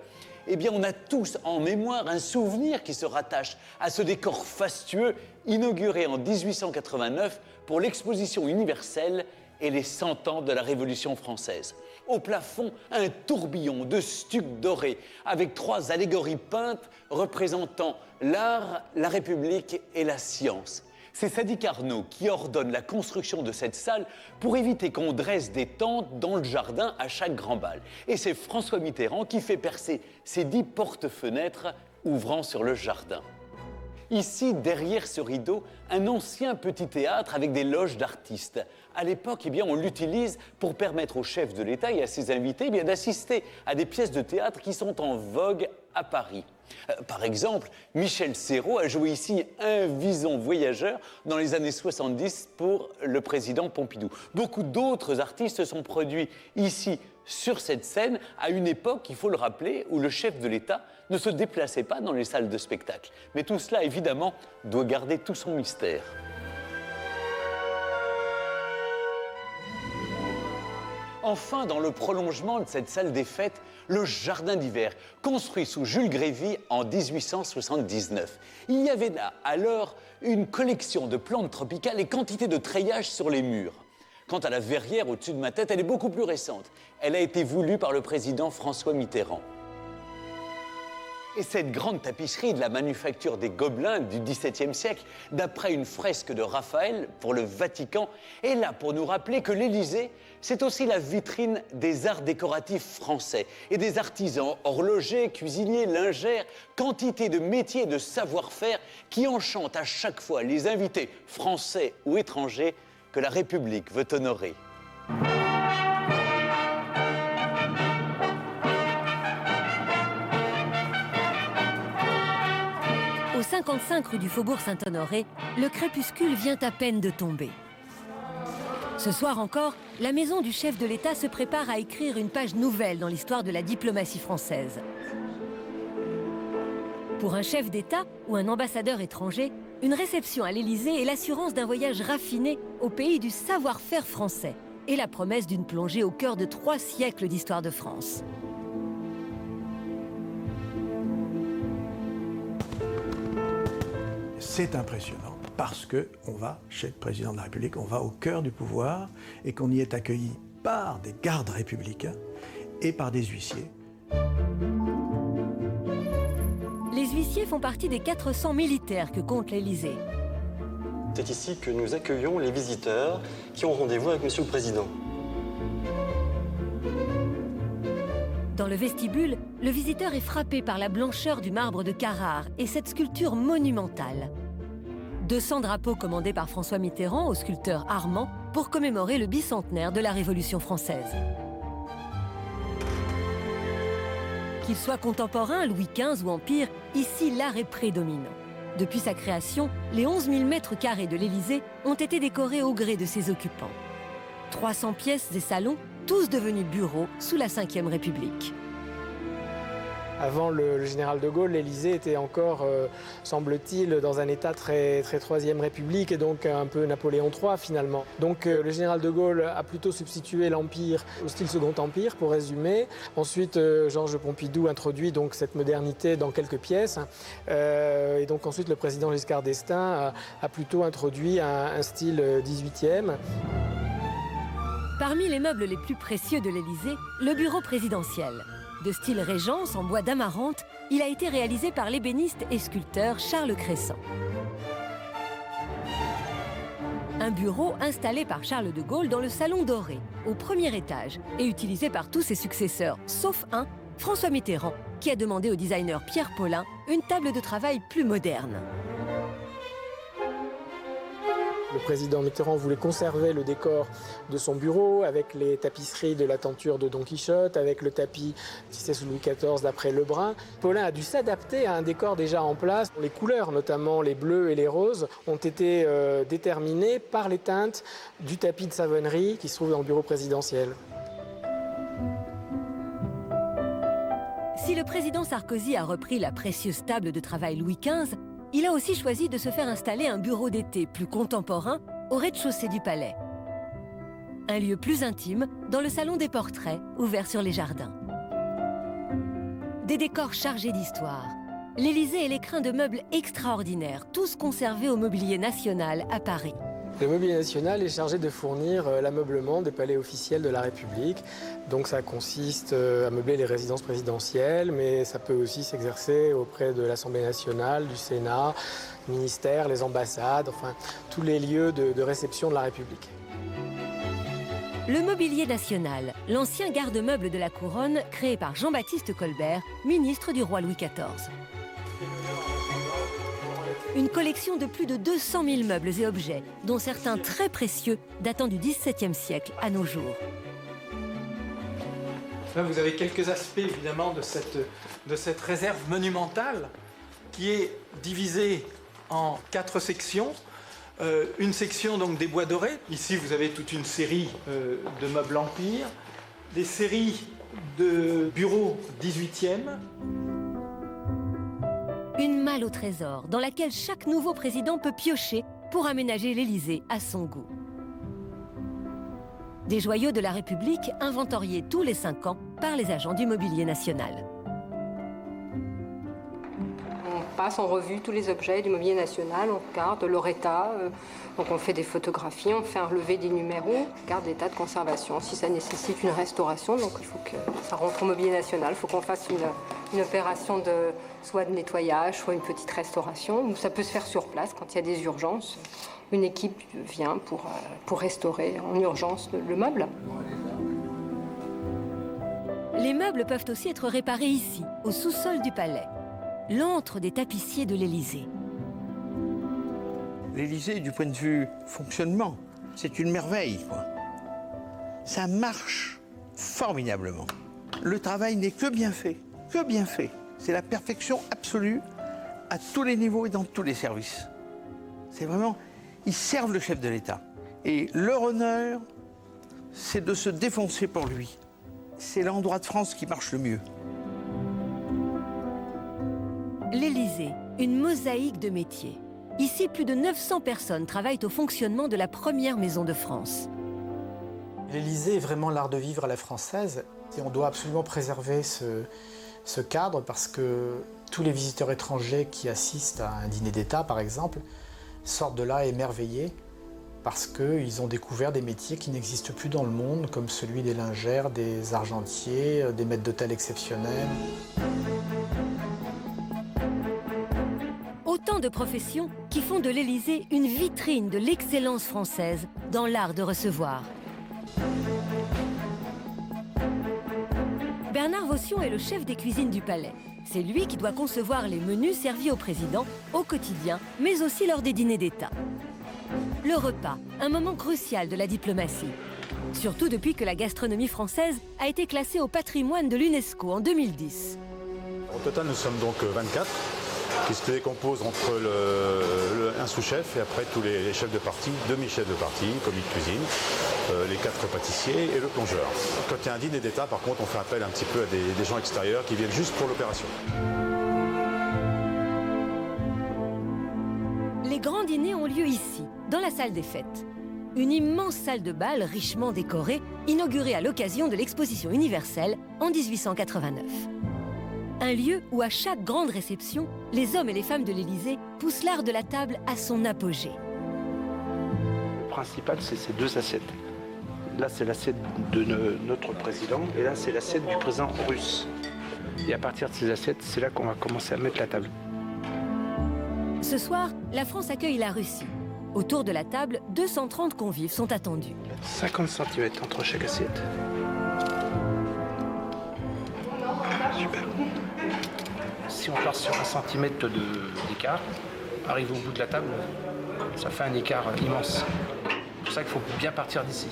eh bien on a tous en mémoire un souvenir qui se rattache à ce décor fastueux inauguré en 1889 pour l'exposition universelle et les 100 ans de la Révolution française. Au plafond, un tourbillon de stucs dorés avec 3 allégories peintes représentant l'art, la République et la science. C'est Sadi Carnot qui ordonne la construction de cette salle pour éviter qu'on dresse des tentes dans le jardin à chaque grand bal. Et c'est François Mitterrand qui fait percer ces 10 portes-fenêtres ouvrant sur le jardin. Ici, derrière ce rideau, un ancien petit théâtre avec des loges d'artistes. À l'époque, on l'utilise pour permettre au chef de l'État et à ses invités d'assister à des pièces de théâtre qui sont en vogue à Paris. Par exemple, Michel Serrault a joué ici un vison voyageur dans les années 70 pour le président Pompidou. Beaucoup d'autres artistes se sont produits ici sur cette scène à une époque, il faut le rappeler, où le chef de l'État ne se déplaçait pas dans les salles de spectacle. Mais tout cela, évidemment, doit garder tout son mystère. Enfin, dans le prolongement de cette salle des fêtes, le jardin d'hiver, construit sous Jules Grévy en 1879. Il y avait là, alors, une collection de plantes tropicales et quantité de treillage sur les murs. Quant à la verrière au-dessus de ma tête, elle est beaucoup plus récente. Elle a été voulue par le président François Mitterrand. Et cette grande tapisserie de la manufacture des Gobelins du XVIIe siècle, d'après une fresque de Raphaël pour le Vatican, est là pour nous rappeler que l'Élysée, c'est aussi la vitrine des arts décoratifs français et des artisans, horlogers, cuisiniers, lingères, quantité de métiers et de savoir-faire qui enchantent à chaque fois les invités français ou étrangers que la République veut honorer. Au 55 rue du Faubourg Saint-Honoré, le crépuscule vient à peine de tomber. Ce soir encore, la maison du chef de l'État se prépare à écrire une page nouvelle dans l'histoire de la diplomatie française. Pour un chef d'État ou un ambassadeur étranger, une réception à l'Élysée est l'assurance d'un voyage raffiné au pays du savoir-faire français et la promesse d'une plongée au cœur de 3 siècles d'histoire de France. C'est impressionnant parce qu'on va chez le président de la République, on va au cœur du pouvoir et qu'on y est accueilli par des gardes républicains et par des huissiers. Les huissiers font partie des 400 militaires que compte l'Élysée. C'est ici que nous accueillons les visiteurs qui ont rendez-vous avec Monsieur le Président. Dans le vestibule, le visiteur est frappé par la blancheur du marbre de Carrare et cette sculpture monumentale. 200 drapeaux commandés par François Mitterrand au sculpteur Armand pour commémorer le bicentenaire de la Révolution française. Qu'il soit contemporain, Louis XV ou Empire, ici l'art est prédominant. Depuis sa création, les 11 000 mètres carrés de l'Élysée ont été décorés au gré de ses occupants. 300 pièces et salons, tous devenus bureaux sous la Ve République. Avant le général de Gaulle, l'Élysée était encore, semble-t-il, dans un état très Troisième République et donc un peu Napoléon III finalement. Donc le général de Gaulle a plutôt substitué l'Empire au style Second Empire, pour résumer. Ensuite, Georges Pompidou introduit donc cette modernité dans quelques pièces. Et donc ensuite, le président Giscard d'Estaing a plutôt introduit un style 18e. Parmi les meubles les plus précieux de l'Élysée, le bureau présidentiel. De style Régence en bois d'amarante, il a été réalisé par l'ébéniste et sculpteur Charles Crescent. Un bureau installé par Charles de Gaulle dans le Salon Doré, au premier étage, et utilisé par tous ses successeurs, sauf un, François Mitterrand, qui a demandé au designer Pierre Paulin une table de travail plus moderne. Le président Mitterrand voulait conserver le décor de son bureau avec les tapisseries de la tenture de Don Quichotte, avec le tapis tissé sous Louis XIV d'après Lebrun. Paulin a dû s'adapter à un décor déjà en place. Les couleurs, notamment les bleus et les roses, ont été déterminées par les teintes du tapis de Savonnerie qui se trouve dans le bureau présidentiel. Si le président Sarkozy a repris la précieuse table de travail Louis XV, il a aussi choisi de se faire installer un bureau d'été plus contemporain au rez-de-chaussée du palais. Un lieu plus intime dans le salon des portraits, ouvert sur les jardins. Des décors chargés d'histoire. L'Élysée est l'écrin de meubles extraordinaires, tous conservés au Mobilier National à Paris. Le Mobilier National est chargé de fournir l'ameublement des palais officiels de la République. Donc ça consiste à meubler les résidences présidentielles, mais ça peut aussi s'exercer auprès de l'Assemblée nationale, du Sénat, ministères, les ambassades, enfin tous les lieux de réception de la République. Le Mobilier National, l'ancien garde-meuble de la Couronne créé par Jean-Baptiste Colbert, ministre du roi Louis XIV. Une collection de plus de 200 000 meubles et objets, dont certains très précieux, datant du XVIIe siècle à nos jours. Là, vous avez quelques aspects, évidemment, de cette réserve monumentale qui est divisée en 4 sections. Une section, donc, des bois dorés. Ici, vous avez toute une série de meubles Empire, des séries de bureaux 18e. Une malle au trésor, dans laquelle chaque nouveau président peut piocher pour aménager l'Élysée à son goût. Des joyaux de la République inventoriés tous les 5 ans par les agents du Mobilier National. On passe en revue tous les objets du Mobilier National, on regarde leur état, donc on fait des photographies, on fait un relevé des numéros, on regarde l'état de conservation. Si ça nécessite une restauration, donc il faut que ça rentre au Mobilier National, il faut qu'on fasse une opération soit de nettoyage, soit une petite restauration, ou ça peut se faire sur place quand il y a des urgences. Une équipe vient pour restaurer en urgence le meuble. Les meubles peuvent aussi être réparés ici, au sous-sol du palais. L'antre des tapissiers de l'Élysée. L'Élysée, du point de vue fonctionnement, c'est une merveille, quoi. Ça marche formidablement. Le travail n'est que bien fait, que bien fait. C'est la perfection absolue à tous les niveaux et dans tous les services. C'est vraiment, ils servent le chef de l'État. Et leur honneur, c'est de se défoncer pour lui. C'est l'endroit de France qui marche le mieux. L'Élysée, une mosaïque de métiers. Ici, plus de 900 personnes travaillent au fonctionnement de la première maison de France. L'Élysée est vraiment l'art de vivre à la française. Et on doit absolument préserver ce cadre parce que tous les visiteurs étrangers qui assistent à un dîner d'État, par exemple, sortent de là émerveillés parce qu'ils ont découvert des métiers qui n'existent plus dans le monde, comme celui des lingères, des argentiers, des maîtres d'hôtel exceptionnels. Autant de professions qui font de l'Élysée une vitrine de l'excellence française dans l'art de recevoir. Bernard Vaution est le chef des cuisines du palais. C'est lui qui doit concevoir les menus servis au président, au quotidien, mais aussi lors des dîners d'État. Le repas, un moment crucial de la diplomatie. Surtout depuis que la gastronomie française a été classée au patrimoine de l'UNESCO en 2010. Au total, nous sommes donc 24. qui se décompose entre un sous-chef et après tous les chefs de parti, demi-chefs de parti, commis de cuisine, les 4 pâtissiers et le plongeur. Quand il y a un dîner d'État, par contre, on fait appel un petit peu à des gens extérieurs qui viennent juste pour l'opération. Les grands dîners ont lieu ici, dans la salle des fêtes. Une immense salle de bal richement décorée, inaugurée à l'occasion de l'exposition universelle en 1889. Un lieu où à chaque grande réception, les hommes et les femmes de l'Élysée poussent l'art de la table à son apogée. Le principal, c'est ces 2 assiettes. Là, c'est l'assiette de notre président, et là, c'est l'assiette du président russe. Et à partir de ces assiettes, c'est là qu'on va commencer à mettre la table. Ce soir, la France accueille la Russie. Autour de la table, 230 convives sont attendus. 50 cm entre chaque assiette. Super. Si on part sur 1 cm d'écart, arrive au bout de la table, ça fait un écart immense. C'est pour ça qu'il faut bien partir d'ici.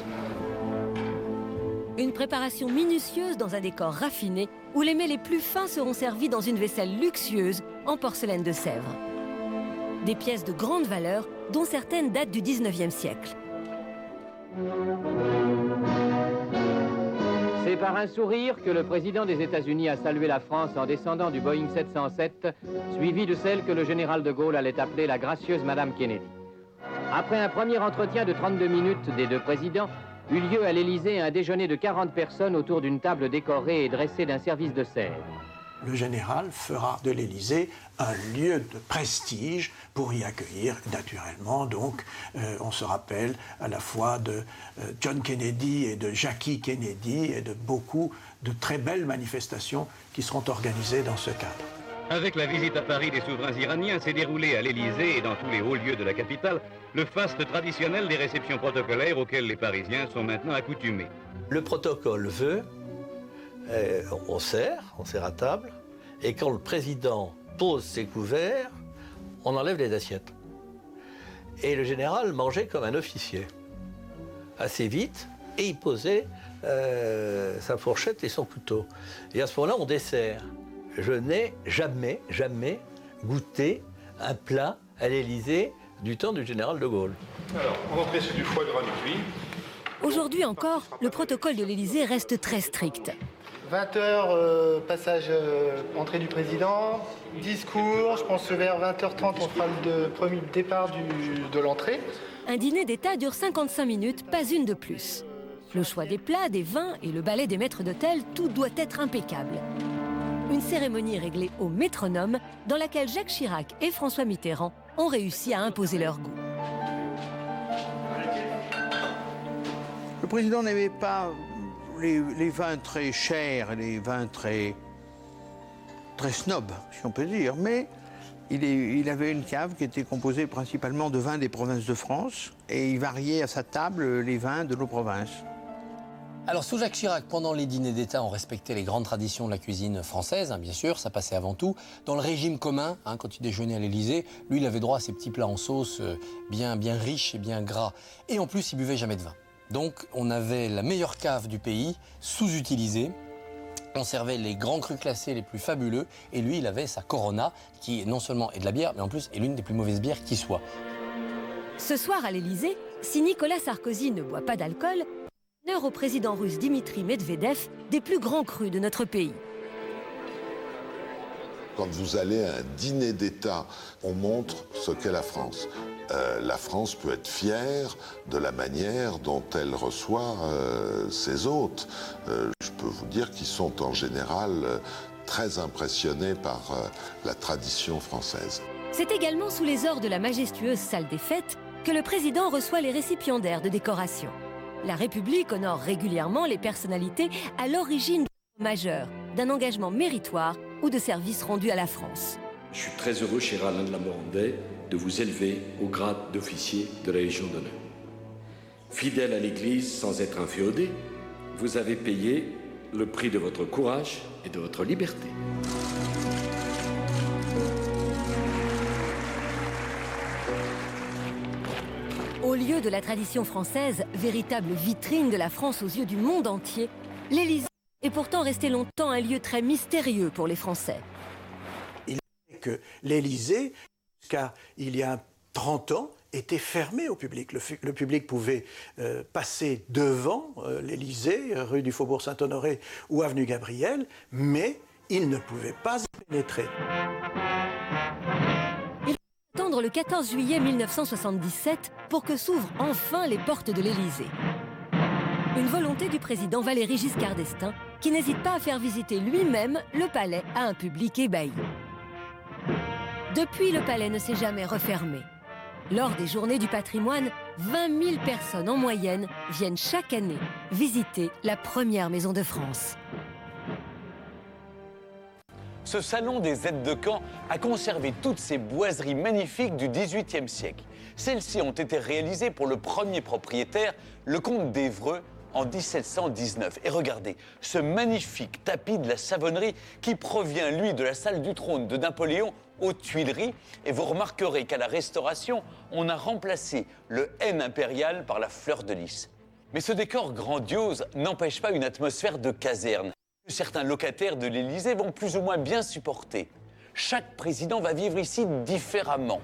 Une préparation minutieuse dans un décor raffiné où les mets les plus fins seront servis dans une vaisselle luxueuse en porcelaine de Sèvres. Des pièces de grande valeur, dont certaines datent du 19e siècle. C'est par un sourire que le président des États-Unis a salué la France en descendant du Boeing 707, suivi de celle que le général de Gaulle allait appeler la gracieuse Madame Kennedy. Après un premier entretien de 32 minutes des 2 présidents, eut lieu à l'Élysée un déjeuner de 40 personnes autour d'une table décorée et dressée d'un service de Sèvres. Le général fera de l'Élysée un lieu de prestige pour y accueillir, naturellement, donc, on se rappelle à la fois de John Kennedy et de Jackie Kennedy et de beaucoup de très belles manifestations qui seront organisées dans ce cadre. Avec la visite à Paris des souverains iraniens, s'est déroulé à l'Élysée et dans tous les hauts lieux de la capitale le faste traditionnel des réceptions protocolaires auxquelles les Parisiens sont maintenant accoutumés. Le protocole veut, on sert à table, et quand le président pose ses couverts, on enlève les assiettes. Et le général mangeait comme un officier, assez vite, et il posait sa fourchette et son couteau. Et à ce moment-là, on dessert. Je n'ai jamais goûté un plat à l'Élysée du temps du général de Gaulle. Alors, en entrée, c'est du foie gras cuit. Aujourd'hui encore, le protocole de l'Élysée reste très strict. 20h, passage entrée du président, discours, je pense que vers 20h30, on fera le premier départ de l'entrée. Un dîner d'État dure 55 minutes, pas une de plus. Le choix des plats, des vins et le ballet des maîtres d'hôtel, tout doit être impeccable. Une cérémonie réglée au métronome dans laquelle Jacques Chirac et François Mitterrand ont réussi à imposer leur goût. Le président n'aimait pas les vins très chers, les vins très snobs, si on peut dire, mais il avait une cave qui était composée principalement de vins des provinces de France et il variait à sa table les vins de nos provinces. Alors, sous Jacques Chirac, pendant les dîners d'État, on respectait les grandes traditions de la cuisine française, bien sûr, ça passait avant tout. Dans le régime commun, quand il déjeunait à l'Élysée, lui, il avait droit à ses petits plats en sauce bien riches et bien gras. Et en plus, il buvait jamais de vin. Donc, on avait la meilleure cave du pays, sous-utilisée. On servait les grands crus classés les plus fabuleux. Et lui, il avait sa Corona, qui non seulement est de la bière, mais en plus est l'une des plus mauvaises bières qui soit. Ce soir à l'Élysée, si Nicolas Sarkozy ne boit pas d'alcool, honneur au président russe Dimitri Medvedev des plus grands crus de notre pays. Quand vous allez à un dîner d'État, on montre ce qu'est la France. La France peut être fière de la manière dont elle reçoit ses hôtes. Je peux vous dire qu'ils sont en général très impressionnés par la tradition française. C'est également sous les ors de la majestueuse salle des fêtes que le président reçoit les récipiendaires de décoration. La République honore régulièrement les personnalités à l'origine majeure d'un engagement méritoire ou de services rendus à la France. Je suis très heureux, cher Alain de la Morandais, de vous élever au grade d'officier de la Légion d'honneur. Fidèle à l'Église sans être inféodé, vous avez payé le prix de votre courage et de votre liberté. Au lieu de la tradition française, véritable vitrine de la France aux yeux du monde entier, l'Élysée est pourtant resté longtemps un lieu très mystérieux pour les Français. Il Que l'Élysée, jusqu'à il y a 30 ans, était fermé au public. Le public pouvait passer devant l'Élysée, rue du Faubourg Saint-Honoré ou avenue Gabriel, mais il ne pouvait pas y pénétrer. Il faut attendre le 14 juillet 1977 pour que s'ouvrent enfin les portes de l'Élysée. Une volonté du président Valéry Giscard d'Estaing, qui n'hésite pas à faire visiter lui-même le palais à un public ébahi. Depuis, le palais ne s'est jamais refermé. Lors des Journées du patrimoine, 20 000 personnes en moyenne viennent chaque année visiter la première maison de France. Ce salon des aides de camp a conservé toutes ces boiseries magnifiques du XVIIIe siècle. Celles-ci ont été réalisées pour le premier propriétaire, le comte d'Évreux, en 1719. Et regardez, ce magnifique tapis de la Savonnerie qui provient, lui, de la salle du trône de Napoléon aux Tuileries. Et vous remarquerez qu'à la Restauration, on a remplacé le N impérial par la fleur de lys. Mais ce décor grandiose n'empêche pas une atmosphère de caserne que certains locataires de l'Élysée vont plus ou moins bien supporter. Chaque président va vivre ici différemment.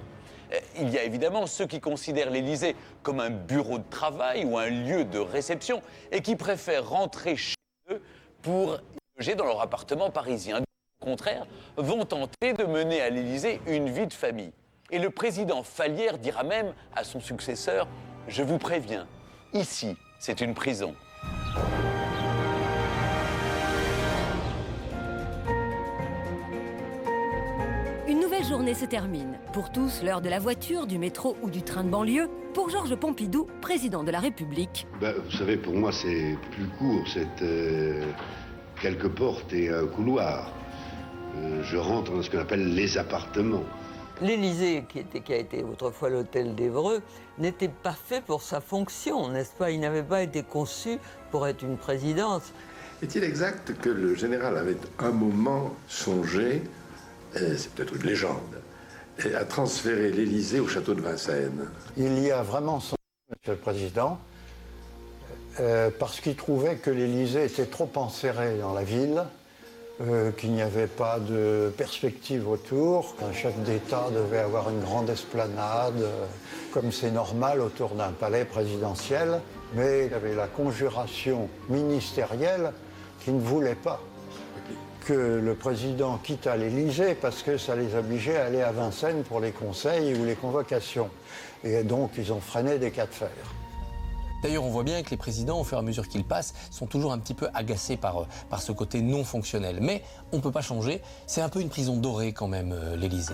Il y a évidemment ceux qui considèrent l'Élysée comme un bureau de travail ou un lieu de réception et qui préfèrent rentrer chez eux pour loger dans leur appartement parisien. Au contraire, vont tenter de mener à l'Élysée une vie de famille. Et le président Fallières dira même à son successeur « Je vous préviens, ici, c'est une prison ». Une nouvelle journée se termine. Pour tous, l'heure de la voiture, du métro ou du train de banlieue. Pour Georges Pompidou, président de la République. Vous savez, pour moi, c'est plus court. C'est quelques portes et un couloir. Je rentre dans ce qu'on appelle les appartements. L'Élysée, qui a été autrefois l'hôtel d'Évreux, n'était pas fait pour sa fonction, n'est-ce pas? Il n'avait pas été conçu pour être une présidence. Est-il exact que le général avait un moment songé, c'est peut-être une légende, à transférer l'Élysée au château de Vincennes? Il y a vraiment songé, Monsieur le Président, parce qu'il trouvait que l'Élysée était trop enserrée dans la ville, qu'il n'y avait pas de perspective autour, qu'un chef d'État devait avoir une grande esplanade, comme c'est normal autour d'un palais présidentiel, mais il y avait la conjuration ministérielle qui ne voulait pas que le président quitte à l'Élysée parce que ça les obligeait à aller à Vincennes pour les conseils ou les convocations. Et donc ils ont freiné des cas de fer. D'ailleurs, on voit bien que les présidents, au fur et à mesure qu'ils passent, sont toujours un petit peu agacés par ce côté non fonctionnel. Mais on ne peut pas changer, c'est un peu une prison dorée quand même, l'Élysée.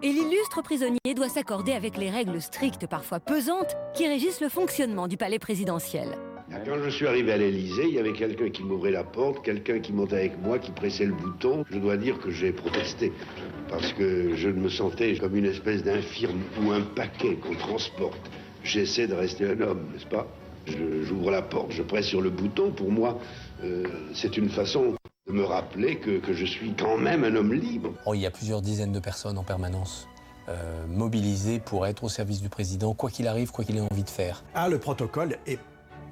Et l'illustre prisonnier doit s'accorder avec les règles strictes, parfois pesantes, qui régissent le fonctionnement du palais présidentiel. Quand je suis arrivé à l'Élysée, il y avait quelqu'un qui m'ouvrait la porte, quelqu'un qui montait avec moi, qui pressait le bouton. Je dois dire que j'ai protesté, parce que je me sentais comme une espèce d'infirme ou un paquet qu'on transporte. J'essaie de rester un homme, n'est-ce pas? J'ouvre la porte, je presse sur le bouton. Pour moi, c'est une façon de me rappeler que je suis quand même un homme libre. Oh, il y a plusieurs dizaines de personnes en permanence mobilisées pour être au service du président, quoi qu'il arrive, quoi qu'il ait envie de faire. Ah, le protocole est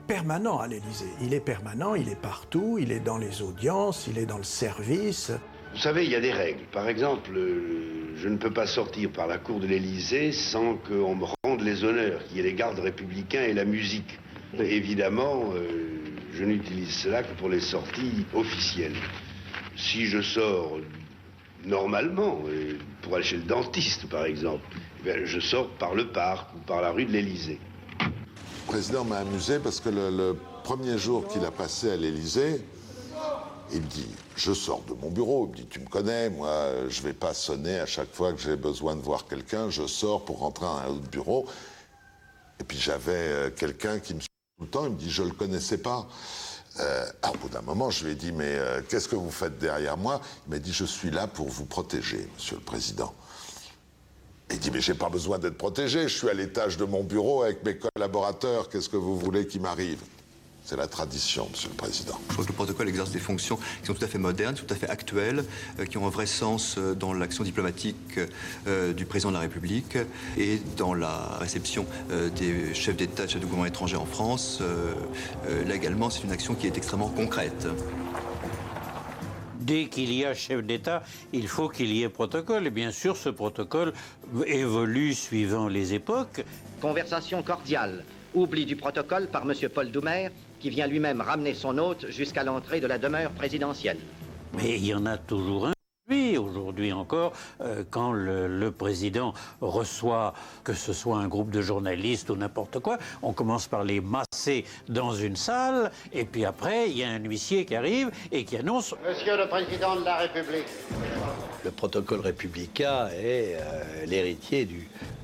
permanent à l'Élysée. Il est permanent, il est partout, il est dans les audiences, il est dans le service. Vous savez, il y a des règles. Par exemple, je ne peux pas sortir par la cour de l'Élysée sans qu'on me rende les honneurs, qu'il y ait les gardes républicains et la musique. Évidemment, je n'utilise cela que pour les sorties officielles. Si je sors normalement, pour aller chez le dentiste par exemple, je sors par le parc ou par la rue de l'Élysée. Le président m'a amusé parce que le premier jour qu'il a passé à l'Élysée, il me dit, je sors de mon bureau, il me dit, tu me connais, moi, je ne vais pas sonner à chaque fois que j'ai besoin de voir quelqu'un, je sors pour rentrer à un autre bureau. Et puis j'avais quelqu'un qui me suit tout le temps, il me dit, je ne le connaissais pas. Au bout d'un moment, je lui ai dit, mais qu'est-ce que vous faites derrière moi? Il m'a dit, je suis là pour vous protéger, Monsieur le Président. Il dit, mais j'ai pas besoin d'être protégé, je suis à l'étage de mon bureau avec mes collaborateurs, qu'est-ce que vous voulez qui m'arrive? C'est la tradition, Monsieur le Président. Je crois que le protocole exerce des fonctions qui sont tout à fait modernes, tout à fait actuelles, qui ont un vrai sens dans l'action diplomatique du président de la République et dans la réception des chefs d'État et chefs de gouvernement étrangers en France. Là également, c'est une action qui est extrêmement concrète. Dès qu'il y a chef d'État, il faut qu'il y ait protocole. Et bien sûr, ce protocole évolue suivant les époques. Conversation cordiale. Oubli du protocole par M. Paul Doumer, qui vient lui-même ramener son hôte jusqu'à l'entrée de la demeure présidentielle. Mais il y en a toujours un. Aujourd'hui encore, quand le président reçoit, que ce soit un groupe de journalistes ou n'importe quoi, on commence par les masser dans une salle, et puis après, il y a un huissier qui arrive et qui annonce « Monsieur le Président de la République ». Le protocole républicain est l'héritier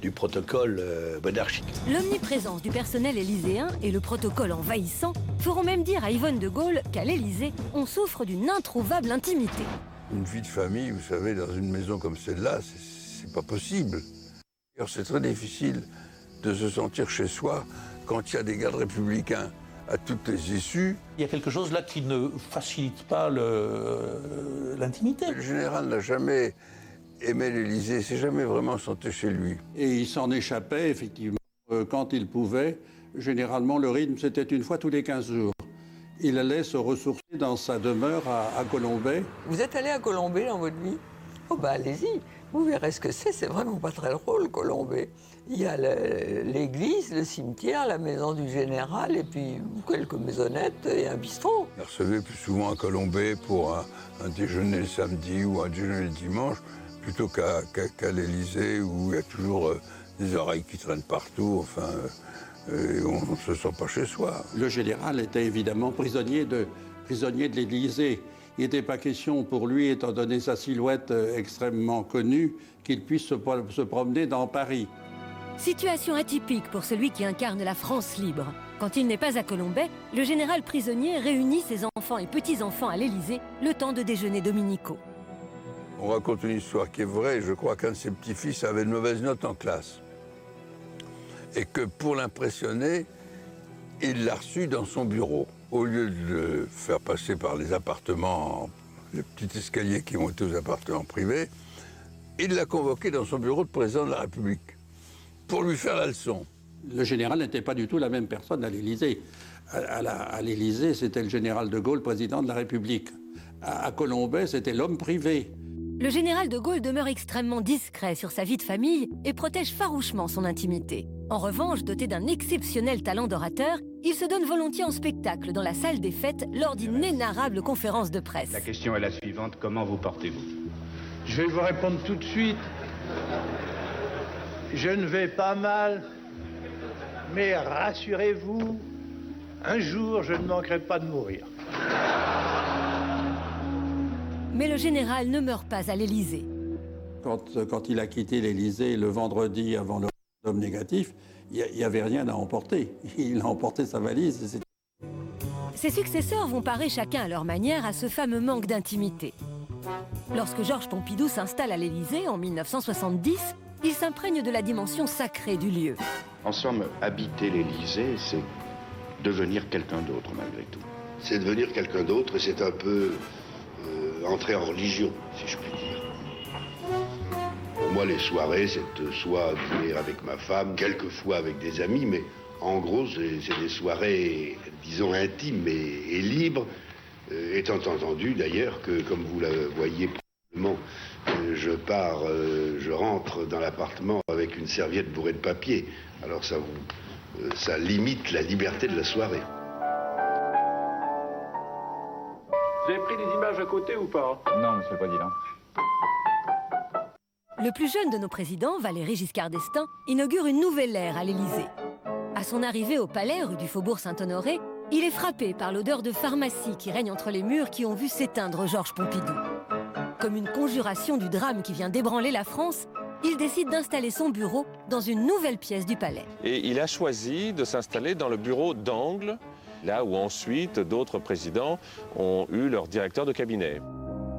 du protocole monarchique. L'omniprésence du personnel élyséen et le protocole envahissant feront même dire à Yvonne de Gaulle qu'à l'Élysée, on souffre d'une introuvable intimité. Une vie de famille, vous savez, dans une maison comme celle-là, c'est pas possible. C'est très difficile de se sentir chez soi quand il y a des gardes républicains à toutes les issues. Il y a quelque chose là qui ne facilite pas l'intimité. Le général n'a jamais aimé l'Élysée, il s'est jamais vraiment senti chez lui. Et il s'en échappait, effectivement, quand il pouvait. Généralement, le rythme, c'était une fois tous les 15 jours. Il allait se ressourcer dans sa demeure à Colombey. Vous êtes allé à Colombey dans votre vie? Oh bah allez-y, vous verrez ce que c'est vraiment pas très drôle, Colombey. Il y a l'église, le cimetière, la maison du général, et puis quelques maisonnettes et un bistrot. Il recevait plus souvent à Colombey pour un déjeuner le samedi ou un déjeuner le dimanche, plutôt qu'à l'Élysée, où il y a toujours des oreilles qui traînent partout, enfin... Et on ne se sent pas chez soi. Le général était évidemment prisonnier de l'Élysée. Il n'était pas question pour lui, étant donné sa silhouette extrêmement connue, qu'il puisse se promener dans Paris. Situation atypique pour celui qui incarne la France libre. Quand il n'est pas à Colombey, le général prisonnier réunit ses enfants et petits-enfants à l'Élysée le temps de déjeuners dominicaux. On raconte une histoire qui est vraie. Je crois qu'un de ses petits-fils avait de mauvaises notes en classe. Et que pour l'impressionner, il l'a reçu dans son bureau. Au lieu de le faire passer par les appartements, les petits escaliers qui ont été aux appartements privés, il l'a convoqué dans son bureau de président de la République pour lui faire la leçon. Le général n'était pas du tout la même personne à l'Élysée. À l'Élysée, c'était le général de Gaulle, président de la République. À Colombey, c'était l'homme privé. Le général de Gaulle demeure extrêmement discret sur sa vie de famille et protège farouchement son intimité. En revanche, doté d'un exceptionnel talent d'orateur, il se donne volontiers en spectacle dans la salle des fêtes lors d'inénarrables conférences de presse. La question est la suivante, comment vous portez-vous? Je vais vous répondre tout de suite. Je ne vais pas mal, mais rassurez-vous, un jour, je ne manquerai pas de mourir. Mais le général ne meurt pas à l'Élysée. Quand il a quitté l'Élysée le vendredi avant le référendum négatif, il n'y avait rien à emporter. Il a emporté sa valise. Ses successeurs vont parer chacun à leur manière à ce fameux manque d'intimité. Lorsque Georges Pompidou s'installe à l'Élysée en 1970, il s'imprègne de la dimension sacrée du lieu. En somme, habiter l'Élysée, c'est devenir quelqu'un d'autre malgré tout. C'est devenir quelqu'un d'autre et c'est un peu entrer en religion, si je puis dire. Pour moi, les soirées, c'est soit dîner avec ma femme, quelquefois avec des amis, mais en gros, c'est des soirées, disons, intimes et libres, étant entendu d'ailleurs que, comme vous le voyez probablement, je rentre dans l'appartement avec une serviette bourrée de papier. Alors ça limite la liberté de la soirée. Vous avez pris des images à côté ou pas? Non, Monsieur le Président. Le plus jeune de nos présidents, Valéry Giscard d'Estaing, inaugure une nouvelle ère à l'Élysée. À son arrivée au palais, rue du Faubourg Saint-Honoré, il est frappé par l'odeur de pharmacie qui règne entre les murs qui ont vu s'éteindre Georges Pompidou. Comme une conjuration du drame qui vient d'ébranler la France, il décide d'installer son bureau dans une nouvelle pièce du palais. Et il a choisi de s'installer dans le bureau d'angle, là où ensuite d'autres présidents ont eu leur directeur de cabinet.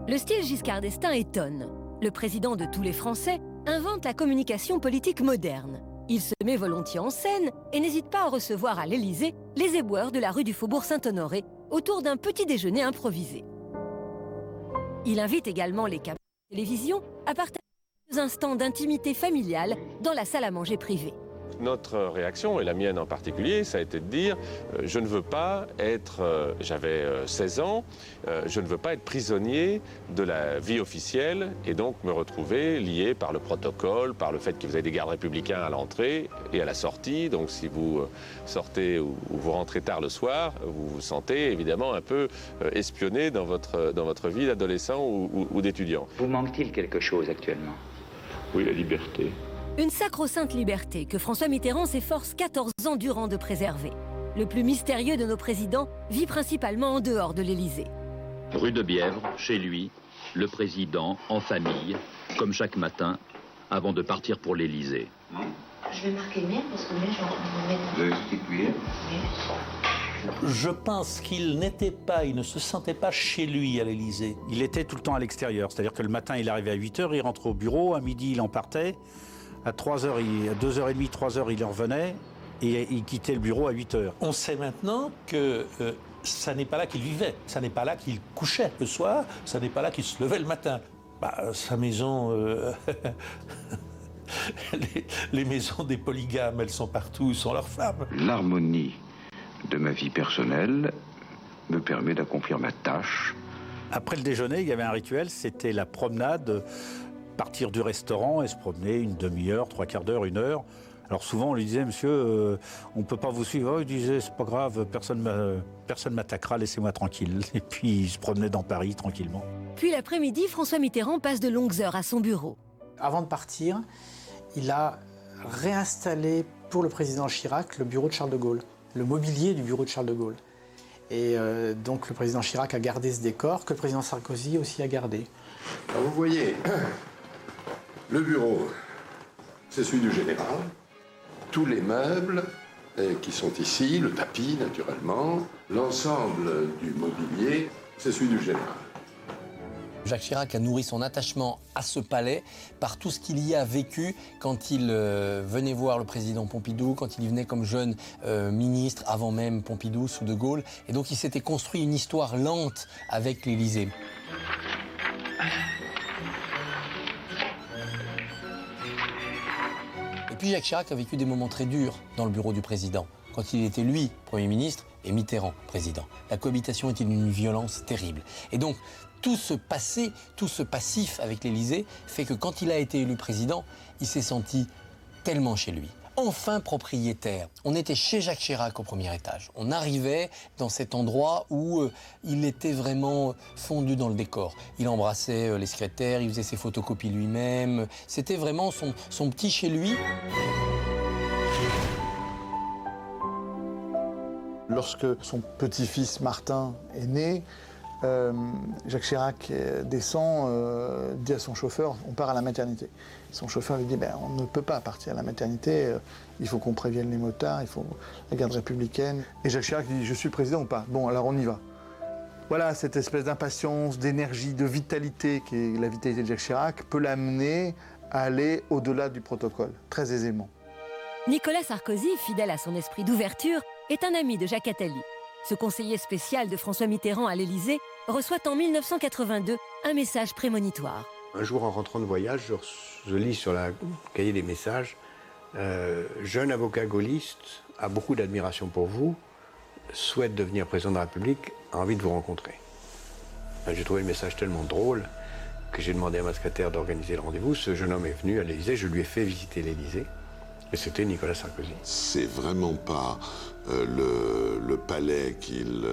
Le style Giscard d'Estaing étonne. Le président de tous les Français invente la communication politique moderne. Il se met volontiers en scène et n'hésite pas à recevoir à l'Élysée les éboueurs de la rue du Faubourg Saint-Honoré autour d'un petit déjeuner improvisé. Il invite également les caméras de télévision à partager des instants d'intimité familiale dans la salle à manger privée. notre réaction, et la mienne en particulier, ça a été de dire je ne veux pas être, j'avais 16 ans, je ne veux pas être prisonnier de la vie officielle et donc me retrouver lié par le protocole, par le fait que vous avez des gardes républicains à l'entrée et à la sortie. Donc si vous sortez ou vous rentrez tard le soir, vous vous sentez évidemment un peu espionné dans votre vie d'adolescent ou d'étudiant. Vous manque-t-il quelque chose actuellement? Oui, la liberté. Une sacro-sainte liberté que François Mitterrand s'efforce 14 ans durant de préserver. Le plus mystérieux de nos présidents vit principalement en dehors de l'Élysée. Rue de Bièvre, chez lui, le président, en famille, comme chaque matin, avant de partir pour l'Élysée. Je vais marquer mère parce que mère, je vais mettre... Je pense qu'il n'était pas, il ne se sentait pas chez lui à l'Élysée. Il était tout le temps à l'extérieur, c'est-à-dire que le matin il arrivait à 8h, il rentrait au bureau, à midi il en partait, à 3h, à 2h30, 3h il en revenait et il quittait le bureau à 8h. On sait maintenant que ça n'est pas là qu'il vivait, ça n'est pas là qu'il couchait le soir, ça n'est pas là qu'il se levait le matin. Sa maison... les maisons des polygames, elles sont partout, ils sont leurs femmes. L'harmonie de ma vie personnelle me permet d'accomplir ma tâche. Après le déjeuner, il y avait un rituel, c'était la promenade, partir du restaurant et se promener une demi-heure, 3/4 d'heure, 1 heure. Alors souvent on lui disait, monsieur, on ne peut pas vous suivre. Oh, il disait, c'est pas grave, personne m'attaquera, laissez-moi tranquille. Et puis il se promenait dans Paris tranquillement. Puis l'après-midi, François Mitterrand passe de longues heures à son bureau. Avant de partir, il a réinstallé pour le président Chirac le bureau de Charles de Gaulle, le mobilier du bureau de Charles de Gaulle. Et donc le président Chirac a gardé ce décor, que le président Sarkozy aussi a gardé. Alors vous voyez, le bureau, c'est celui du général. Tous les meubles qui sont ici, le tapis naturellement, l'ensemble du mobilier, c'est celui du général. Jacques Chirac a nourri son attachement à ce palais par tout ce qu'il y a vécu quand il venait voir le président Pompidou, quand il y venait comme jeune ministre, avant même Pompidou, sous De Gaulle. Et donc il s'était construit une histoire lente avec l'Élysée. Et puis Jacques Chirac a vécu des moments très durs dans le bureau du président, quand il était lui, Premier ministre, et Mitterrand, président. La cohabitation était d'une violence terrible. Et donc, tout ce passé, tout ce passif avec l'Élysée fait que quand il a été élu président, il s'est senti tellement chez lui. Enfin propriétaire. On était chez Jacques Chirac au premier étage. On arrivait dans cet endroit où il était vraiment fondu dans le décor. Il embrassait les secrétaires, il faisait ses photocopies lui-même. C'était vraiment son petit chez lui. Lorsque son petit-fils Martin est né, Jacques Chirac descend, dit à son chauffeur, on part à la maternité. Son chauffeur lui dit, on ne peut pas partir à la maternité, il faut qu'on prévienne les motards, il faut la garde républicaine. Et Jacques Chirac dit, je suis président ou pas? Bon, alors on y va. Voilà, cette espèce d'impatience, d'énergie, de vitalité qui est la vitalité de Jacques Chirac peut l'amener à aller au-delà du protocole, très aisément. Nicolas Sarkozy, fidèle à son esprit d'ouverture, est un ami de Jacques Attali. Ce conseiller spécial de François Mitterrand à l'Élysée reçoit en 1982 un message prémonitoire. Un jour, en rentrant de voyage, je lis sur le cahier des messages « Jeune avocat gaulliste, a beaucoup d'admiration pour vous, souhaite devenir président de la République, a envie de vous rencontrer. » J'ai trouvé le message tellement drôle que j'ai demandé à ma secrétaire d'organiser le rendez-vous. Ce jeune homme est venu à l'Élysée, je lui ai fait visiter l'Élysée. Et c'était Nicolas Sarkozy. C'est vraiment pas le palais qu'il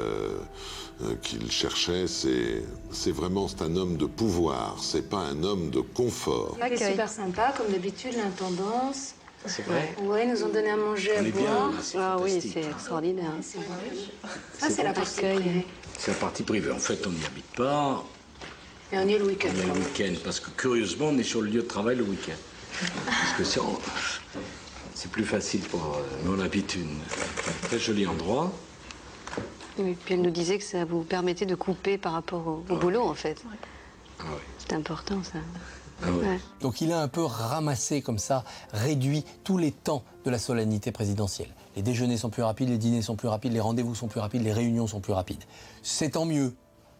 cherchait, c'est un homme de pouvoir, c'est pas un homme de confort. C'est super sympa, comme d'habitude, l'intendance. C'est vrai? Oui, ils nous ont donné à manger, à boire. Ah oui, c'est extraordinaire. Ça, c'est la partie privée. C'est la partie privée. En fait, on n'y habite pas. Et on y est le week-end. On est le week-end, parce que curieusement, on est sur le lieu de travail le week-end. Parce que c'est plus facile pour... Mais on habite un très joli endroit. Et puis elle nous disait que ça vous permettait de couper par rapport au boulot, en fait. Ah oui. C'est important, ça. Ah oui. Ouais. Donc il a un peu ramassé comme ça, réduit tous les temps de la solennité présidentielle. Les déjeuners sont plus rapides, les dîners sont plus rapides, les rendez-vous sont plus rapides, les réunions sont plus rapides. C'est tant mieux.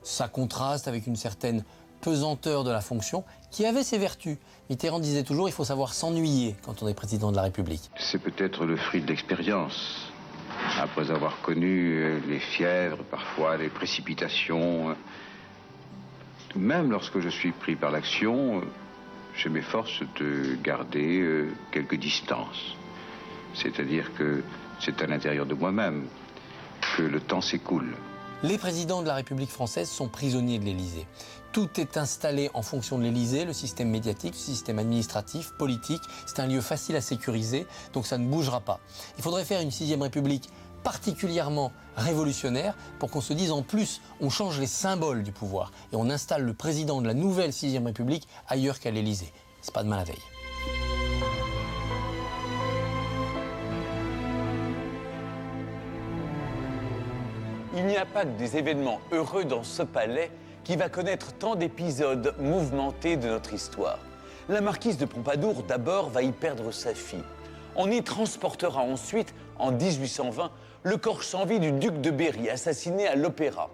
Ça contraste avec une certaine pesanteur de la fonction qui avait ses vertus. Mitterrand disait toujours il faut savoir s'ennuyer quand on est président de la République. C'est peut-être le fruit de l'expérience. Après avoir connu les fièvres, parfois les précipitations, même lorsque je suis pris par l'action, je m'efforce de garder quelques distances. C'est-à-dire que c'est à l'intérieur de moi-même que le temps s'écoule. Les présidents de la République française sont prisonniers de l'Élysée. Tout est installé en fonction de l'Élysée, le système médiatique, le système administratif, politique. C'est un lieu facile à sécuriser, donc ça ne bougera pas. Il faudrait faire une 6e République particulièrement révolutionnaire pour qu'on se dise en plus, on change les symboles du pouvoir et on installe le président de la nouvelle 6e République ailleurs qu'à l'Élysée. C'est pas demain la veille. Il n'y a pas que des événements heureux dans ce palais qui va connaître tant d'épisodes mouvementés de notre histoire. La marquise de Pompadour, d'abord, va y perdre sa fille. On y transportera ensuite, en 1820, le corps sans vie du duc de Berry, assassiné à l'Opéra.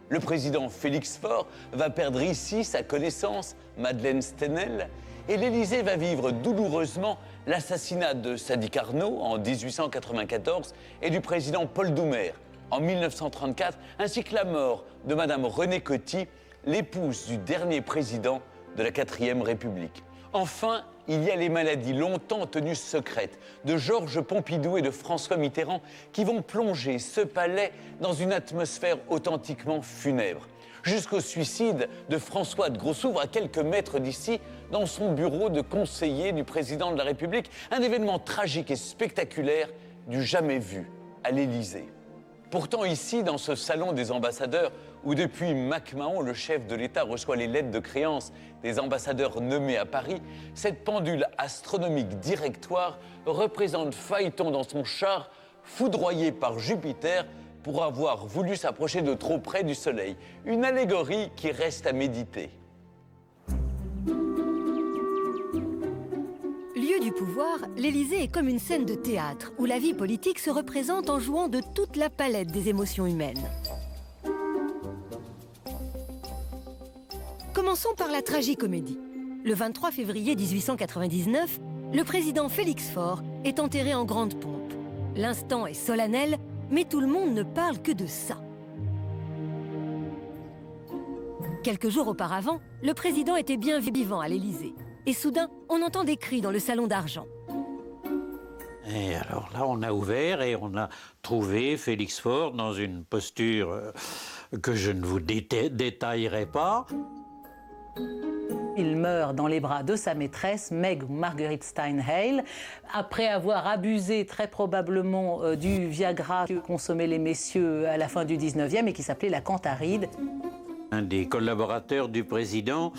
Le président Félix Faure va perdre ici sa connaissance, Madeleine Stenel, et l'Élysée va vivre douloureusement l'assassinat de Sadi Carnot en 1894 et du président Paul Doumer en 1934, ainsi que la mort de Madame Renée Coty, l'épouse du dernier président de la 4e République. Enfin, il y a les maladies longtemps tenues secrètes de Georges Pompidou et de François Mitterrand qui vont plonger ce palais dans une atmosphère authentiquement funèbre. Jusqu'au suicide de François de Grossouvre à quelques mètres d'ici, dans son bureau de conseiller du président de la République. Un événement tragique et spectaculaire du jamais vu à l'Élysée. Pourtant ici, dans ce salon des ambassadeurs, où depuis MacMahon, le chef de l'État reçoit les lettres de créance des ambassadeurs nommés à Paris, cette pendule astronomique directoire représente Phaéton dans son char, foudroyé par Jupiter pour avoir voulu s'approcher de trop près du Soleil. Une allégorie qui reste à méditer. Lieu du pouvoir, l'Élysée est comme une scène de théâtre où la vie politique se représente en jouant de toute la palette des émotions humaines. Commençons par la tragicomédie. Le 23 février 1899, le président Félix Faure est enterré en grande pompe. L'instant est solennel, mais tout le monde ne parle que de ça. Quelques jours auparavant, le président était bien vivant à l'Élysée. Et soudain, on entend des cris dans le salon d'argent. Et alors là, on a ouvert et on a trouvé Félix Faure dans une posture que je ne vous détaillerai pas. Il meurt dans les bras de sa maîtresse, Meg Marguerite Steinheil, après avoir abusé très probablement du Viagra que consommaient les messieurs à la fin du 19e et qui s'appelait la Cantaride. Un des collaborateurs du président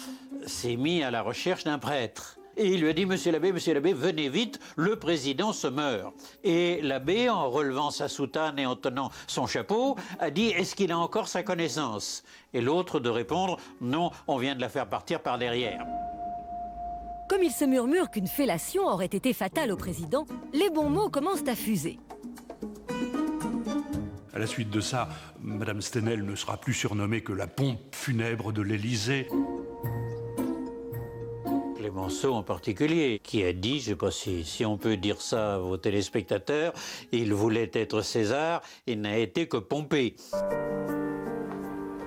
s'est mis à la recherche d'un prêtre. Et il lui a dit, monsieur l'abbé, venez vite, le président se meurt. Et l'abbé, en relevant sa soutane et en tenant son chapeau, a dit, est-ce qu'il a encore sa connaissance? Et l'autre de répondre, non, on vient de la faire partir par derrière. Comme il se murmure qu'une fellation aurait été fatale au président, les bons mots commencent à fuser. À la suite de ça, Madame Stenel ne sera plus surnommée que la pompe funèbre de l'Élysée. Clémenceau en particulier, qui a dit, je ne sais pas si on peut dire ça à vos téléspectateurs, il voulait être César, il n'a été que Pompée.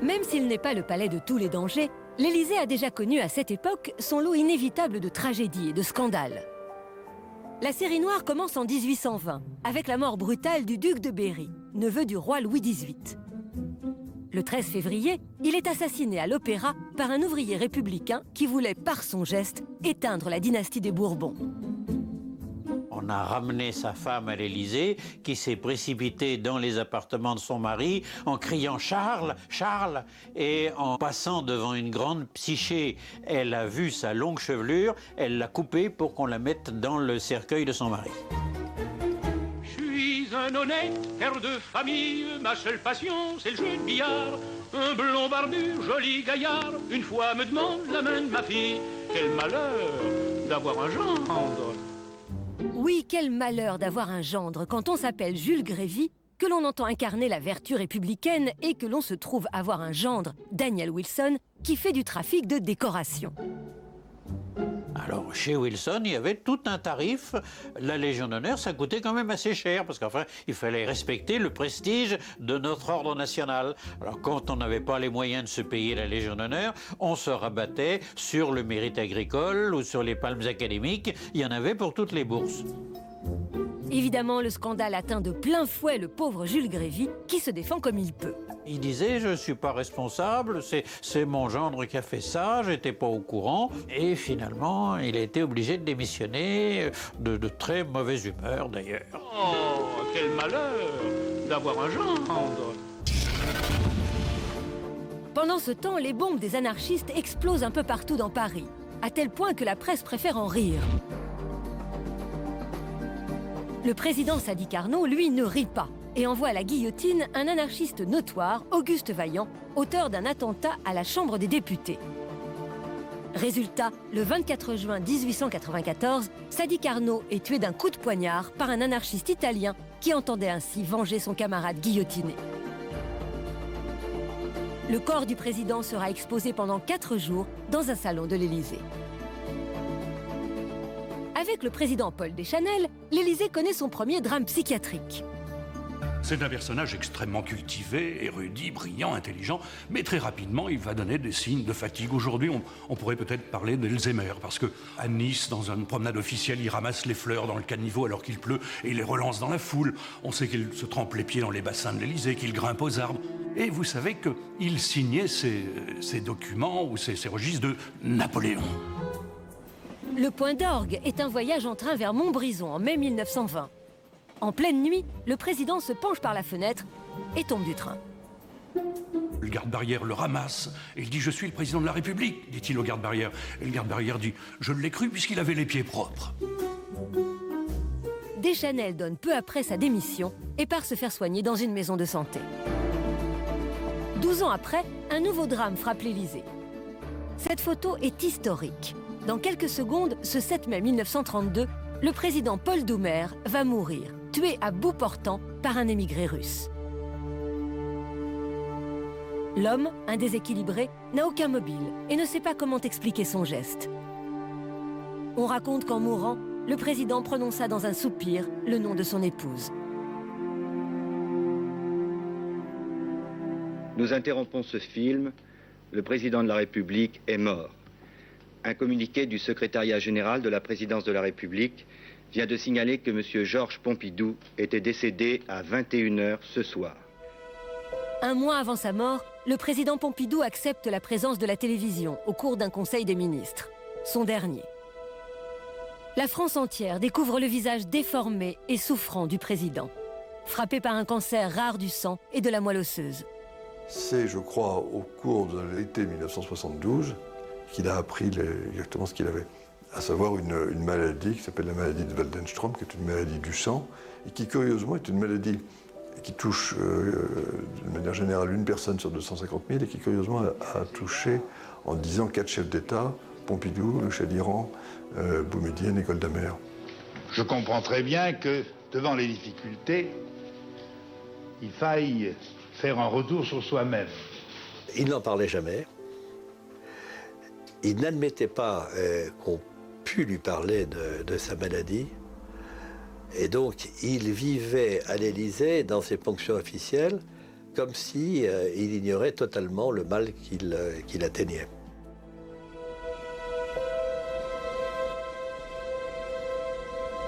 Même s'il n'est pas le palais de tous les dangers, l'Élysée a déjà connu à cette époque son lot inévitable de tragédies et de scandales. La série noire commence en 1820, avec la mort brutale du duc de Berry, neveu du roi Louis XVIII. Le 13 février, il est assassiné à l'Opéra par un ouvrier républicain qui voulait, par son geste, éteindre la dynastie des Bourbons. On a ramené sa femme à l'Élysée, qui s'est précipitée dans les appartements de son mari en criant « Charles, Charles !» et en passant devant une grande Psyché. Elle a vu sa longue chevelure, elle l'a coupée pour qu'on la mette dans le cercueil de son mari. Je suis un honnête père de famille, ma seule passion c'est le jeu de billard. Un blond barbu, joli gaillard, une fois me demande la main de ma fille. Quel malheur d'avoir un gendre. Oui, quel malheur d'avoir un gendre quand on s'appelle Jules Grévy que l'on entend incarner la vertu républicaine et que l'on se trouve avoir un gendre, Daniel Wilson, qui fait du trafic de décoration. Alors, chez Wilson, il y avait tout un tarif. La Légion d'honneur, ça coûtait quand même assez cher, parce qu'enfin, il fallait respecter le prestige de notre ordre national. Alors, quand on n'avait pas les moyens de se payer la Légion d'honneur, on se rabattait sur le mérite agricole ou sur les palmes académiques. Il y en avait pour toutes les bourses. Évidemment, le scandale atteint de plein fouet le pauvre Jules Grévy, qui se défend comme il peut. Il disait, je ne suis pas responsable, c'est mon gendre qui a fait ça, j'étais pas au courant. Et finalement, il a été obligé de démissionner, de très mauvaise humeur d'ailleurs. Oh, quel malheur d'avoir un gendre. Pendant ce temps, les bombes des anarchistes explosent un peu partout dans Paris, à tel point que la presse préfère en rire. Le président Sadi Carnot, lui, ne rit pas et envoie à la guillotine un anarchiste notoire, Auguste Vaillant, auteur d'un attentat à la Chambre des députés. Résultat, le 24 juin 1894, Sadi Carnot est tué d'un coup de poignard par un anarchiste italien qui entendait ainsi venger son camarade guillotiné. Le corps du président sera exposé pendant 4 jours dans un salon de l'Élysée. Avec le président Paul Deschanel, l'Élysée connaît son premier drame psychiatrique. C'est un personnage extrêmement cultivé, érudit, brillant, intelligent, mais très rapidement, il va donner des signes de fatigue. Aujourd'hui, on pourrait peut-être parler d'Alzheimer, parce que à Nice, dans une promenade officielle, il ramasse les fleurs dans le caniveau alors qu'il pleut et il les relance dans la foule. On sait qu'il se trempe les pieds dans les bassins de l'Élysée, qu'il grimpe aux arbres. Et vous savez qu'il signait ses documents ou ses registres de Napoléon. Le point d'orgue est un voyage en train vers Montbrison en mai 1920. En pleine nuit, le président se penche par la fenêtre et tombe du train. Le garde-barrière le ramasse et il dit « Je suis le président de la République », dit-il au garde-barrière. Et le garde-barrière dit « Je l'ai cru puisqu'il avait les pieds propres ». Deschanel donne peu après sa démission et part se faire soigner dans une maison de santé. 12 ans après, un nouveau drame frappe l'Élysée. Cette photo est historique. Dans quelques secondes, ce 7 mai 1932, le président Paul Doumer va mourir, tué à bout portant par un émigré russe. L'homme, un déséquilibré, n'a aucun mobile et ne sait pas comment expliquer son geste. On raconte qu'en mourant, le président prononça dans un soupir le nom de son épouse. Nous interrompons ce film. Le président de la République est mort. Un communiqué du secrétariat général de la présidence de la République vient de signaler que M. Georges Pompidou était décédé à 21h ce soir. Un mois avant sa mort, le président Pompidou accepte la présence de la télévision au cours d'un conseil des ministres, son dernier. La France entière découvre le visage déformé et souffrant du président, frappé par un cancer rare du sang et de la moelle osseuse. C'est, je crois, au cours de l'été 1972 qu'il a appris exactement ce qu'il avait, à savoir une maladie qui s'appelle la maladie de Waldenstrom, qui est une maladie du sang, et qui, curieusement, est une maladie qui touche, de manière générale, une personne sur 250 000, et qui, curieusement, a touché, en 10 ans, 4 chefs d'État, Pompidou, le Shah d'Iran, Boumedienne et Golda Meir. Je comprends très bien que, devant les difficultés, il faille faire un retour sur soi-même. Il n'en parlait jamais. Il n'admettait pas qu'on pût lui parler de sa maladie. Et donc, il vivait à l'Élysée, dans ses fonctions officielles, comme si il ignorait totalement le mal qu'il atteignait.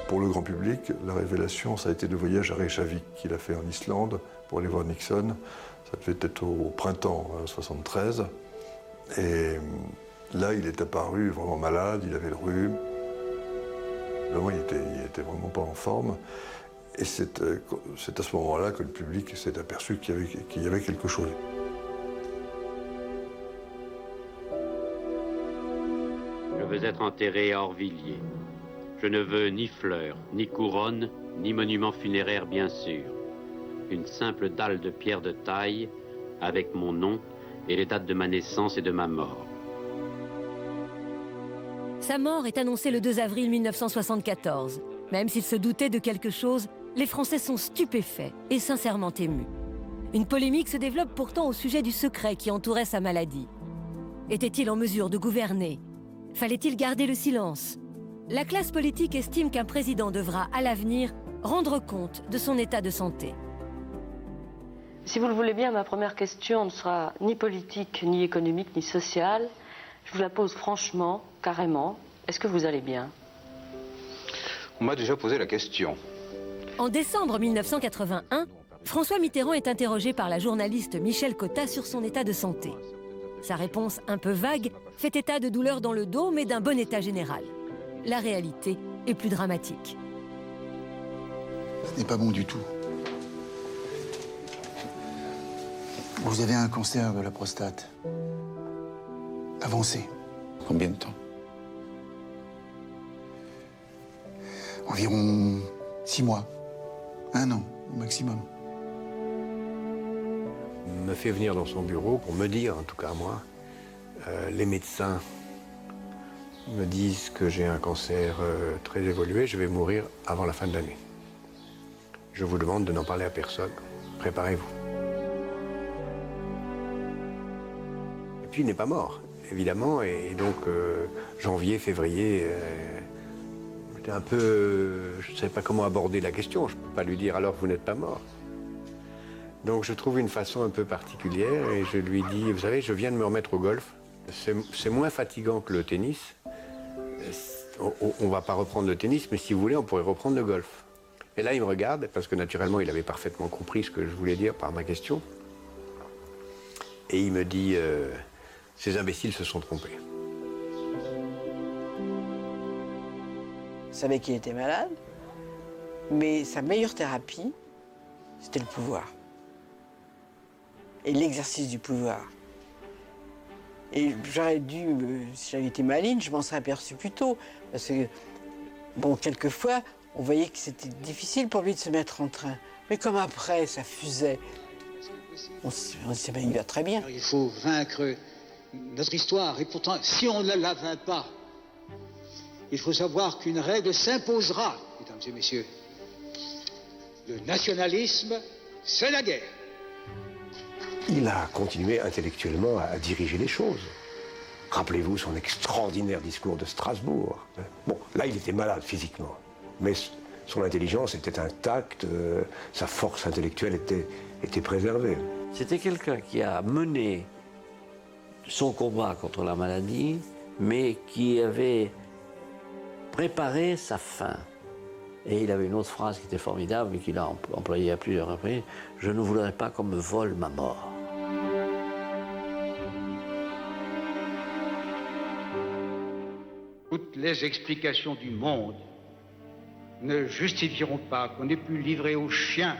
Pour le grand public, la révélation, ça a été le voyage à Reykjavik qu'il a fait en Islande pour aller voir Nixon. Ça devait être au printemps 73. Et là, il est apparu vraiment malade, il avait le rhume. Vraiment, il était vraiment pas en forme. Et c'est à ce moment-là que le public s'est aperçu qu'il y avait quelque chose. Je veux être enterré à Orvilliers. Je ne veux ni fleurs, ni couronne, ni monument funéraire, bien sûr. Une simple dalle de pierre de taille, avec mon nom et les dates de ma naissance et de ma mort. Sa mort est annoncée le 2 avril 1974. Même s'il se doutait de quelque chose, les Français sont stupéfaits et sincèrement émus. Une polémique se développe pourtant au sujet du secret qui entourait sa maladie. Était-il en mesure de gouverner? Fallait-il garder le silence? La classe politique estime qu'un président devra, à l'avenir, rendre compte de son état de santé. Si vous le voulez bien, ma première question ne sera ni politique, ni économique, ni sociale. Je vous la pose franchement, carrément. Est-ce que vous allez bien? On m'a déjà posé la question. En décembre 1981, François Mitterrand est interrogé par la journaliste Michel Cotta sur son état de santé. Sa réponse un peu vague fait état de douleurs dans le dos, mais d'un bon état général. La réalité est plus dramatique. Ce n'est pas bon du tout. Vous avez un cancer de la prostate. Avancé. Combien de temps? Environ 6 mois. 1 an, au maximum. Il me fait venir dans son bureau pour me dire, en tout cas moi, les médecins me disent que j'ai un cancer très évolué, je vais mourir avant la fin de l'année. Je vous demande de n'en parler à personne. Préparez-vous. Et puis il n'est pas mort, évidemment, et donc janvier, février, j'étais un peu... Je ne savais pas comment aborder la question, je ne peux pas lui dire alors vous n'êtes pas mort. Donc je trouve une façon un peu particulière et je lui dis, vous savez, je viens de me remettre au golf. C'est moins fatigant que le tennis. On ne va pas reprendre le tennis, mais si vous voulez, on pourrait reprendre le golf. Et là, il me regarde, parce que naturellement, il avait parfaitement compris ce que je voulais dire par ma question. Et il me dit, ces imbéciles se sont trompés. Il savait qu'il était malade, mais sa meilleure thérapie, c'était le pouvoir. Et l'exercice du pouvoir. Et j'aurais dû, si j'avais été maligne, je m'en serais aperçu plus tôt. Parce que, bon, quelquefois, on voyait que c'était difficile pour lui de se mettre en train. Mais comme après, ça fusait, on se disait, ben, il va très bien. Il faut vaincre notre histoire. Et pourtant, si on ne la vainc pas, il faut savoir qu'une règle s'imposera, mesdames et messieurs. Le nationalisme, c'est la guerre. Il a continué intellectuellement à diriger les choses. Rappelez-vous son extraordinaire discours de Strasbourg. Bon, là, il était malade physiquement, mais son intelligence était intacte, sa force intellectuelle était préservée. C'était quelqu'un qui a mené son combat contre la maladie, mais qui avait préparé sa fin. Et il avait une autre phrase qui était formidable et qu'il a employée à plusieurs reprises. « Je ne voudrais pas qu'on me vole ma mort ». Toutes les explications du monde ne justifieront pas qu'on ait pu livrer aux chiens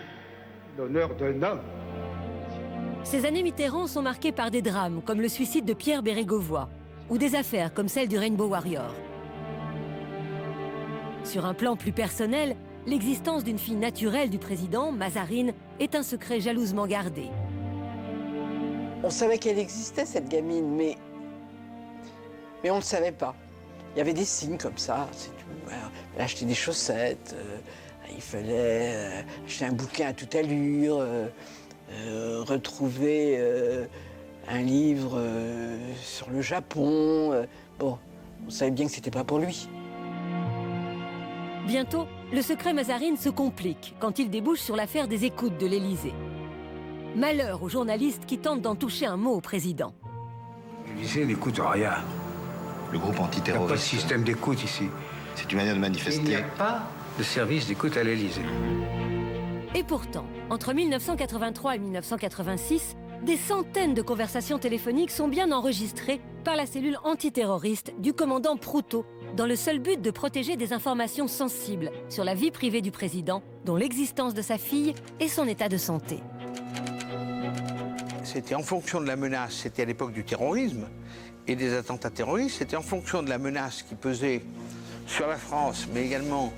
l'honneur d'un homme. Ces années Mitterrand sont marquées par des drames comme le suicide de Pierre Bérégovoy ou des affaires comme celle du Rainbow Warrior. Sur un plan plus personnel, l'existence d'une fille naturelle du président, Mazarine, est un secret jalousement gardé. On savait qu'elle existait, cette gamine, mais on ne le savait pas. Il y avait des signes comme ça. Elle achetait des chaussettes, il fallait acheter un bouquin à toute allure, retrouver un livre sur le Japon. Bon, on savait bien que c'était pas pour lui. Bientôt, le secret Mazarine se complique quand il débouche sur l'affaire des écoutes de l'Élysée. Malheur aux journalistes qui tentent d'en toucher un mot au président. L'Élysée n'écoute rien. Le groupe antiterroriste. Il n'y a pas de système d'écoute ici. C'est une manière de manifester. Il n'y a pas de service d'écoute à l'Élysée. Et pourtant, entre 1983 et 1986, des centaines de conversations téléphoniques sont bien enregistrées par la cellule antiterroriste du commandant Proutot, dans le seul but de protéger des informations sensibles sur la vie privée du président, dont l'existence de sa fille et son état de santé. C'était en fonction de la menace, c'était à l'époque du terrorisme et des attentats terroristes, c'était en fonction de la menace qui pesait sur la France, mais également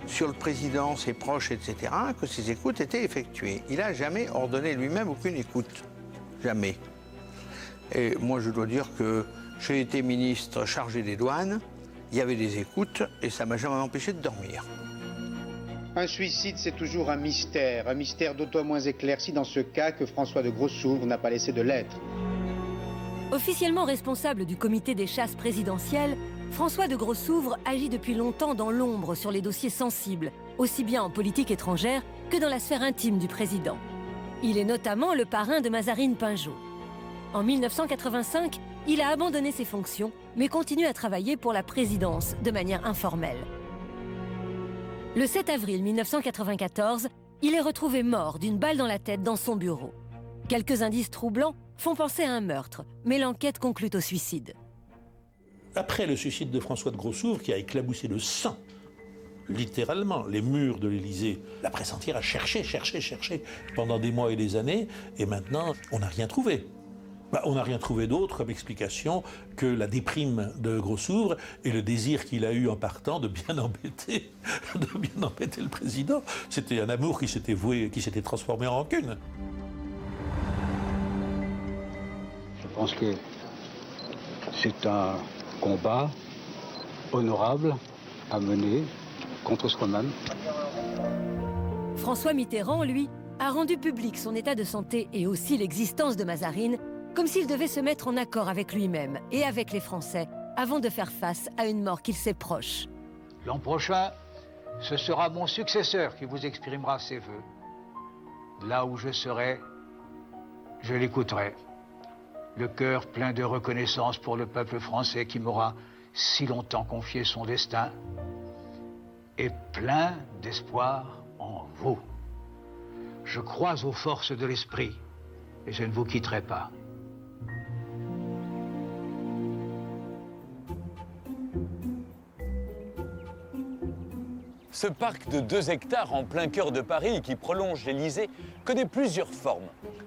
sur le président, ses proches, etc., que ces écoutes étaient effectuées. Il n'a jamais ordonné lui-même aucune écoute. Jamais. Et moi, je dois dire que j'ai été ministre chargé des douanes, il y avait des écoutes et ça ne m'a jamais empêché de dormir. Un suicide, c'est toujours un mystère d'autant moins éclairci dans ce cas que François de Grossouvre n'a pas laissé de lettre. Officiellement responsable du comité des chasses présidentielles, François de Grossouvre agit depuis longtemps dans l'ombre sur les dossiers sensibles, aussi bien en politique étrangère que dans la sphère intime du président. Il est notamment le parrain de Mazarine Pinjot. En 1985, il a abandonné ses fonctions, mais continue à travailler pour la présidence de manière informelle. Le 7 avril 1994, il est retrouvé mort d'une balle dans la tête dans son bureau. Quelques indices troublants font penser à un meurtre, mais l'enquête conclut au suicide. Après le suicide de François de Grossouvre, qui a éclaboussé de sang, littéralement, les murs de l'Élysée, la presse entière a cherché pendant des mois et des années, et maintenant, on n'a rien trouvé. On n'a rien trouvé d'autre comme explication que la déprime de Grossouvre et le désir qu'il a eu en partant de bien embêter le président. C'était un amour qui s'était voué, qui s'était transformé en rancune. Je pense que c'est un combat honorable à mener contre soi-même. François Mitterrand, lui, a rendu public son état de santé et aussi l'existence de Mazarine, comme s'il devait se mettre en accord avec lui-même et avec les Français avant de faire face à une mort qu'il sait proche. L'an prochain, ce sera mon successeur qui vous exprimera ses vœux. Là où je serai, je l'écouterai. Le cœur plein de reconnaissance pour le peuple français qui m'aura si longtemps confié son destin et plein d'espoir en vous. Je crois aux forces de l'esprit et je ne vous quitterai pas. Ce parc de 2 hectares en plein cœur de Paris qui prolonge l'Élysée connaît plusieurs formes.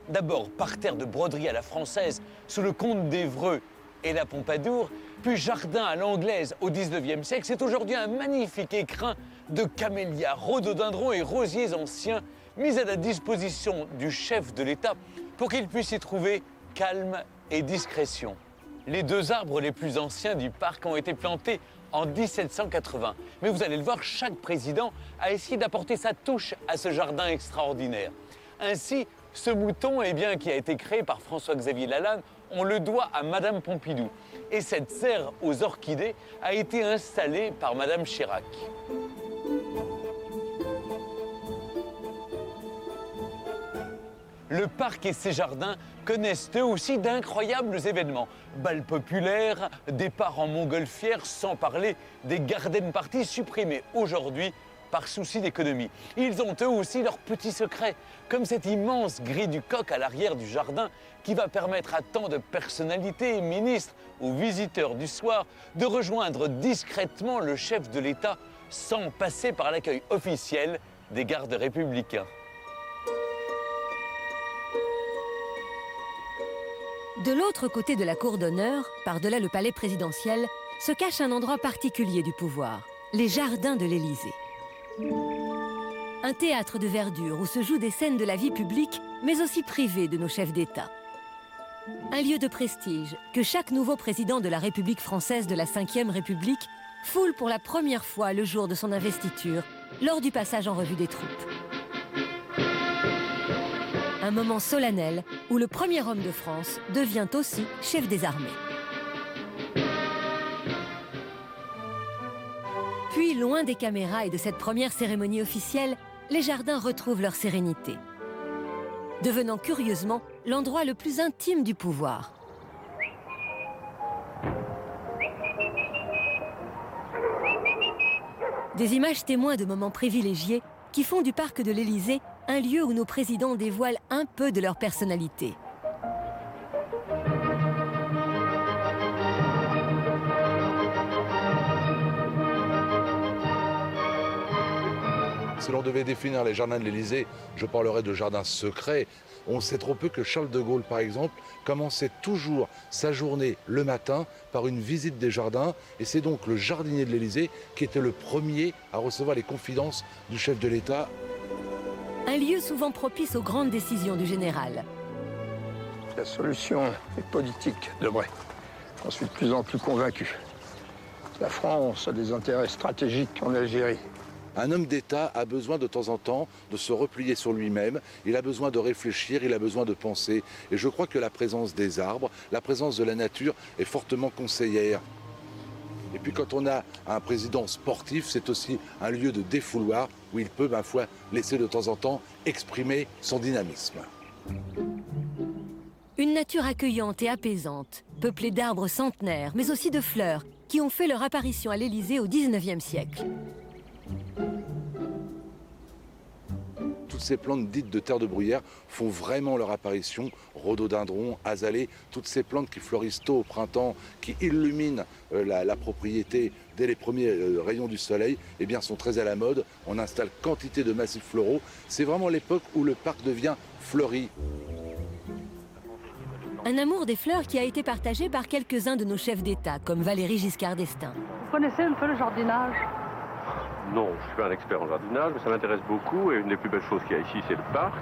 D'abord parterre de broderie à la française sous le comte d'Évreux et la Pompadour, puis jardin à l'anglaise au XIXe siècle. C'est aujourd'hui un magnifique écrin de camélias, rhododendrons et rosiers anciens mis à la disposition du chef de l'État pour qu'il puisse y trouver calme et discrétion. Les 2 arbres les plus anciens du parc ont été plantés en 1780. Mais vous allez le voir, chaque président a essayé d'apporter sa touche à ce jardin extraordinaire. Ainsi, ce mouton qui a été créé par François-Xavier Lalanne, on le doit à Madame Pompidou. Et cette serre aux orchidées a été installée par Madame Chirac. Le parc et ses jardins connaissent eux aussi d'incroyables événements. Bals populaires, départs en montgolfière, sans parler des garden parties supprimées aujourd'hui par souci d'économie. Ils ont eux aussi leurs petits secrets, comme cette immense grille du coq à l'arrière du jardin qui va permettre à tant de personnalités, ministres ou visiteurs du soir de rejoindre discrètement le chef de l'État sans passer par l'accueil officiel des gardes républicains. De l'autre côté de la cour d'honneur, par-delà le palais présidentiel, se cache un endroit particulier du pouvoir, les jardins de l'Élysée. Un théâtre de verdure où se jouent des scènes de la vie publique, mais aussi privée de nos chefs d'État. Un lieu de prestige que chaque nouveau président de la République française de la Ve République foule pour la première fois le jour de son investiture, lors du passage en revue des troupes. Un moment solennel où le premier homme de France devient aussi chef des armées. Puis, loin des caméras et de cette première cérémonie officielle, les jardins retrouvent leur sérénité, devenant curieusement l'endroit le plus intime du pouvoir. Des images témoins de moments privilégiés qui font du parc de l'Élysée un lieu où nos présidents dévoilent un peu de leur personnalité. Si l'on devait définir les jardins de l'Élysée, je parlerais de jardins secrets. On sait trop peu que Charles de Gaulle, par exemple, commençait toujours sa journée le matin par une visite des jardins. Et c'est donc le jardinier de l'Élysée qui était le premier à recevoir les confidences du chef de l'État. Un lieu souvent propice aux grandes décisions du général. La solution est politique, Debray. J'en suis de plus en plus convaincu. La France a des intérêts stratégiques en Algérie. Un homme d'État a besoin de temps en temps de se replier sur lui-même, il a besoin de réfléchir, il a besoin de penser. Et je crois que la présence des arbres, la présence de la nature est fortement conseillère. Et puis quand on a un président sportif, c'est aussi un lieu de défouloir où il peut, ma foi, laisser de temps en temps exprimer son dynamisme. Une nature accueillante et apaisante, peuplée d'arbres centenaires, mais aussi de fleurs, qui ont fait leur apparition à l'Élysée au XIXe siècle. Toutes ces plantes dites de terre de bruyère font vraiment leur apparition. Rhododendron, azalée, toutes ces plantes qui fleurissent tôt au printemps, qui illuminent la propriété dès les premiers rayons du soleil, eh bien, sont très à la mode. On installe quantité de massifs floraux. C'est vraiment l'époque où le parc devient fleuri. Un amour des fleurs qui a été partagé par quelques-uns de nos chefs d'État, comme Valéry Giscard d'Estaing. Vous connaissez un peu le jardinage? Non, je suis pas un expert en jardinage, mais ça m'intéresse beaucoup. Et une des plus belles choses qu'il y a ici, c'est le parc.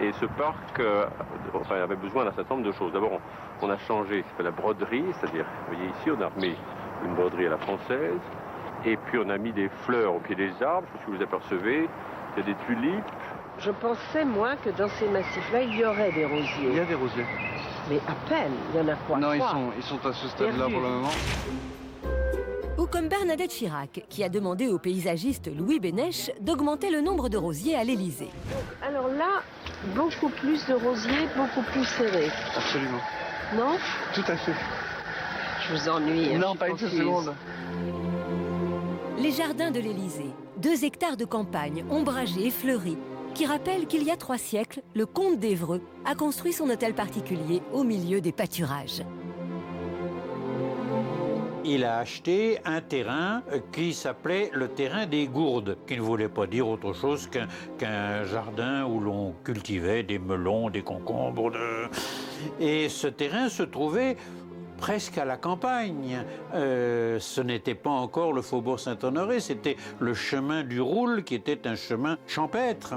Et ce parc avait besoin d'un certain nombre de choses. D'abord, on a changé la broderie, c'est-à-dire, vous voyez ici, on a remis une broderie à la française. Et puis on a mis des fleurs au pied des arbres, je sais pas si vous apercevez. Il y a des tulipes. Je pensais, moi, que dans ces massifs-là, il y aurait des rosiers. Il y a des rosiers. Mais à peine, il y en a quoi? Non, ils sont à ce stade-là pour le moment. Ou comme Bernadette Chirac, qui a demandé au paysagiste Louis Bénèche d'augmenter le nombre de rosiers à l'Élysée. Alors là, beaucoup plus de rosiers, beaucoup plus serrés. Absolument. Non? Tout à fait. Je vous ennuie. Non, pas une seule seconde. Les jardins de l'Élysée, 2 hectares de campagne, ombragés et fleuris, qui rappellent qu'il y a 3 siècles, le comte d'Évreux a construit son hôtel particulier au milieu des pâturages. Il a acheté un terrain qui s'appelait le terrain des Gourdes, qui ne voulait pas dire autre chose qu'un jardin où l'on cultivait des melons, des concombres. Et ce terrain se trouvait presque à la campagne. Ce n'était pas encore le faubourg Saint-Honoré, c'était le chemin du Roule qui était un chemin champêtre.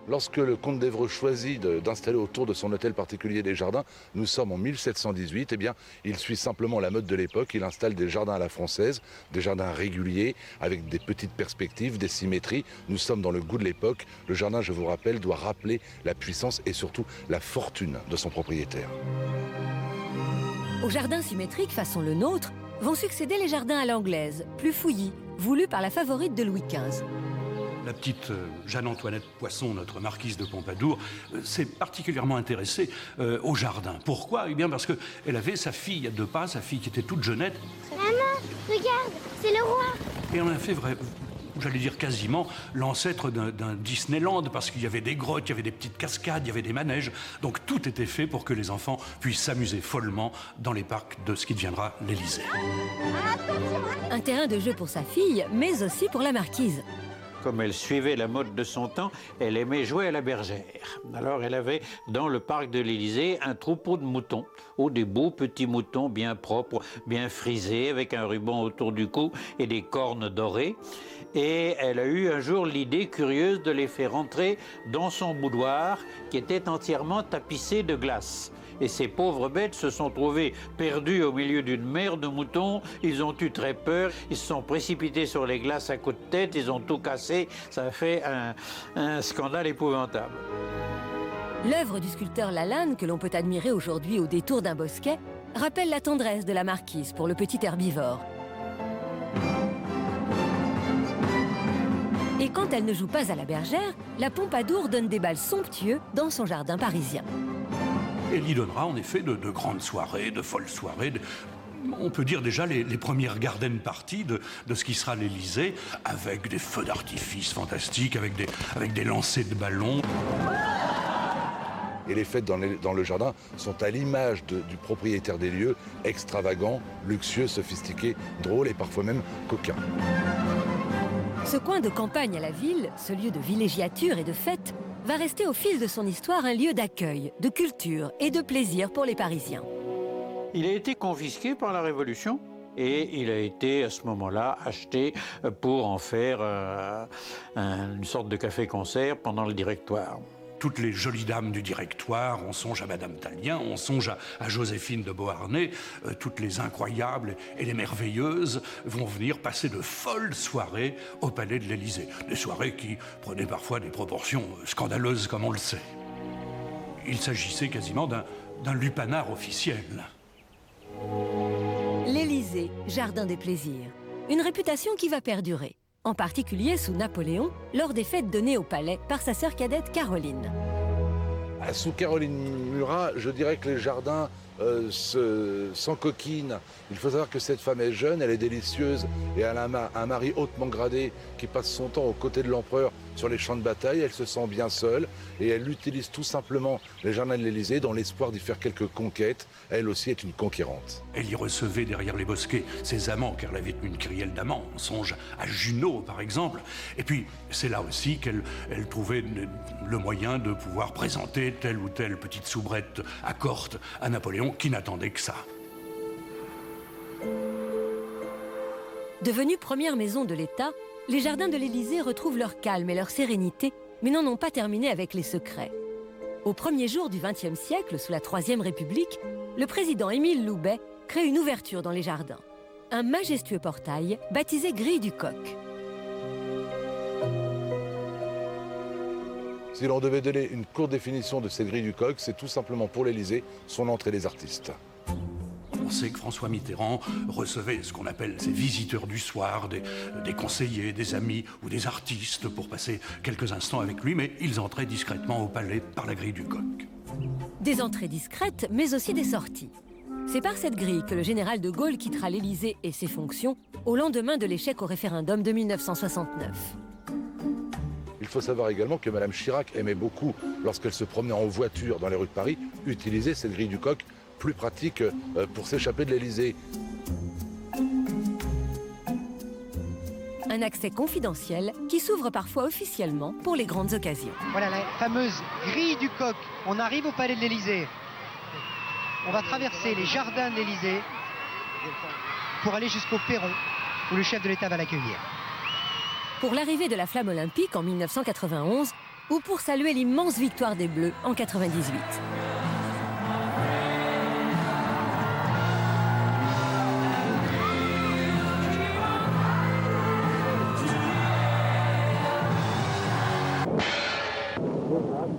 Lorsque le comte d'Évreux choisit d'installer autour de son hôtel particulier des jardins, nous sommes en 1718, eh bien, il suit simplement la mode de l'époque, il installe des jardins à la française, des jardins réguliers, avec des petites perspectives, des symétries. Nous sommes dans le goût de l'époque. Le jardin, je vous rappelle, doit rappeler la puissance et surtout la fortune de son propriétaire. Aux jardins symétriques façon le nôtre, vont succéder les jardins à l'anglaise, plus fouillis, voulus par la favorite de Louis XV. La petite Jeanne-Antoinette Poisson, notre marquise de Pompadour, s'est particulièrement intéressée au jardin. Pourquoi? Eh bien parce qu'elle avait sa fille à 2 pas, sa fille qui était toute jeunette. Maman, regarde, c'est le roi. Et on a fait j'allais dire quasiment l'ancêtre d'un Disneyland, parce qu'il y avait des grottes, il y avait des petites cascades, il y avait des manèges. Donc tout était fait pour que les enfants puissent s'amuser follement dans les parcs de ce qui deviendra l'Élysée. Un terrain de jeu pour sa fille, mais aussi pour la marquise. Comme elle suivait la mode de son temps, elle aimait jouer à la bergère. Alors elle avait dans le parc de l'Élysée un troupeau de moutons, des beaux petits moutons bien propres, bien frisés, avec un ruban autour du cou et des cornes dorées. Et elle a eu un jour l'idée curieuse de les faire entrer dans son boudoir qui était entièrement tapissé de glace. Et ces pauvres bêtes se sont trouvées perdues au milieu d'une mer de moutons. Ils ont eu très peur. Ils se sont précipités sur les glaces à coups de tête. Ils ont tout cassé. Ça a fait un scandale épouvantable. L'œuvre du sculpteur Lalanne, que l'on peut admirer aujourd'hui au détour d'un bosquet, rappelle la tendresse de la marquise pour le petit herbivore. Et quand elle ne joue pas à la bergère, la Pompadour donne des bals somptueux dans son jardin parisien. Elle y donnera en effet de grandes soirées, de folles soirées, on peut dire déjà les premières garden parties de ce qui sera l'Élysée, avec des feux d'artifice fantastiques, avec des lancers de ballons. Et les fêtes dans le jardin sont à l'image du propriétaire des lieux, extravagant, luxueux, sophistiqué, drôle et parfois même coquin. Ce coin de campagne à la ville, ce lieu de villégiature et de fête, va rester au fil de son histoire un lieu d'accueil, de culture et de plaisir pour les Parisiens. Il a été confisqué par la Révolution et il a été à ce moment-là acheté pour en faire une sorte de café-concert pendant le Directoire. toutes les jolies dames du directoire, on songe à Madame Tallien, on songe à Joséphine de Beauharnais, toutes les incroyables et les merveilleuses vont venir passer de folles soirées au palais de l'Élysée. Des soirées qui prenaient parfois des proportions scandaleuses, comme on le sait. Il s'agissait quasiment d'un lupanar officiel. L'Élysée, jardin des plaisirs. Une réputation qui va perdurer. En particulier sous Napoléon, lors des fêtes données au palais par sa sœur cadette Caroline. Sous Caroline Murat, je dirais que les jardins s'encoquinent. Il faut savoir que cette femme est jeune, elle est délicieuse et elle a un mari hautement gradé qui passe son temps aux côtés de l'empereur sur les champs de bataille. Elle se sent bien seule et elle utilise tout simplement les jardins de l'Élysée dans l'espoir d'y faire quelques conquêtes. Elle aussi est une conquérante. Elle y recevait derrière les bosquets ses amants, car elle avait une kyrielle d'amants. On songe à Junot, par exemple. Et puis, c'est là aussi qu'elle trouvait le moyen de pouvoir présenter telle ou telle petite soubrette à corte à Napoléon, qui n'attendait que ça. Devenus première maison de l'État, les jardins de l'Élysée retrouvent leur calme et leur sérénité, mais n'en ont pas terminé avec les secrets. Au premier jour du XXe siècle, sous la Troisième République, le président Émile Loubet crée une ouverture dans les jardins. Un majestueux portail baptisé Grille du Coq. Si l'on devait donner une courte définition de cette grille du Coq, c'est tout simplement pour l'Élysée son entrée des artistes. On sait que François Mitterrand recevait ce qu'on appelle ses visiteurs du soir, des conseillers, des amis ou des artistes pour passer quelques instants avec lui, mais ils entraient discrètement au palais par la grille du Coq. Des entrées discrètes, mais aussi des sorties. C'est par cette grille que le général de Gaulle quittera l'Élysée et ses fonctions au lendemain de l'échec au référendum de 1969. Il faut savoir également que Mme Chirac aimait beaucoup, lorsqu'elle se promenait en voiture dans les rues de Paris, utiliser cette grille du Coq, plus pratique pour s'échapper de l'Élysée. Un accès confidentiel qui s'ouvre parfois officiellement pour les grandes occasions. Voilà la fameuse grille du Coq. On arrive au palais de l'Élysée. On va traverser les jardins de l'Élysée pour aller jusqu'au perron où le chef de l'État va l'accueillir. Pour l'arrivée de la flamme olympique en 1991 ou pour saluer l'immense victoire des Bleus en 98.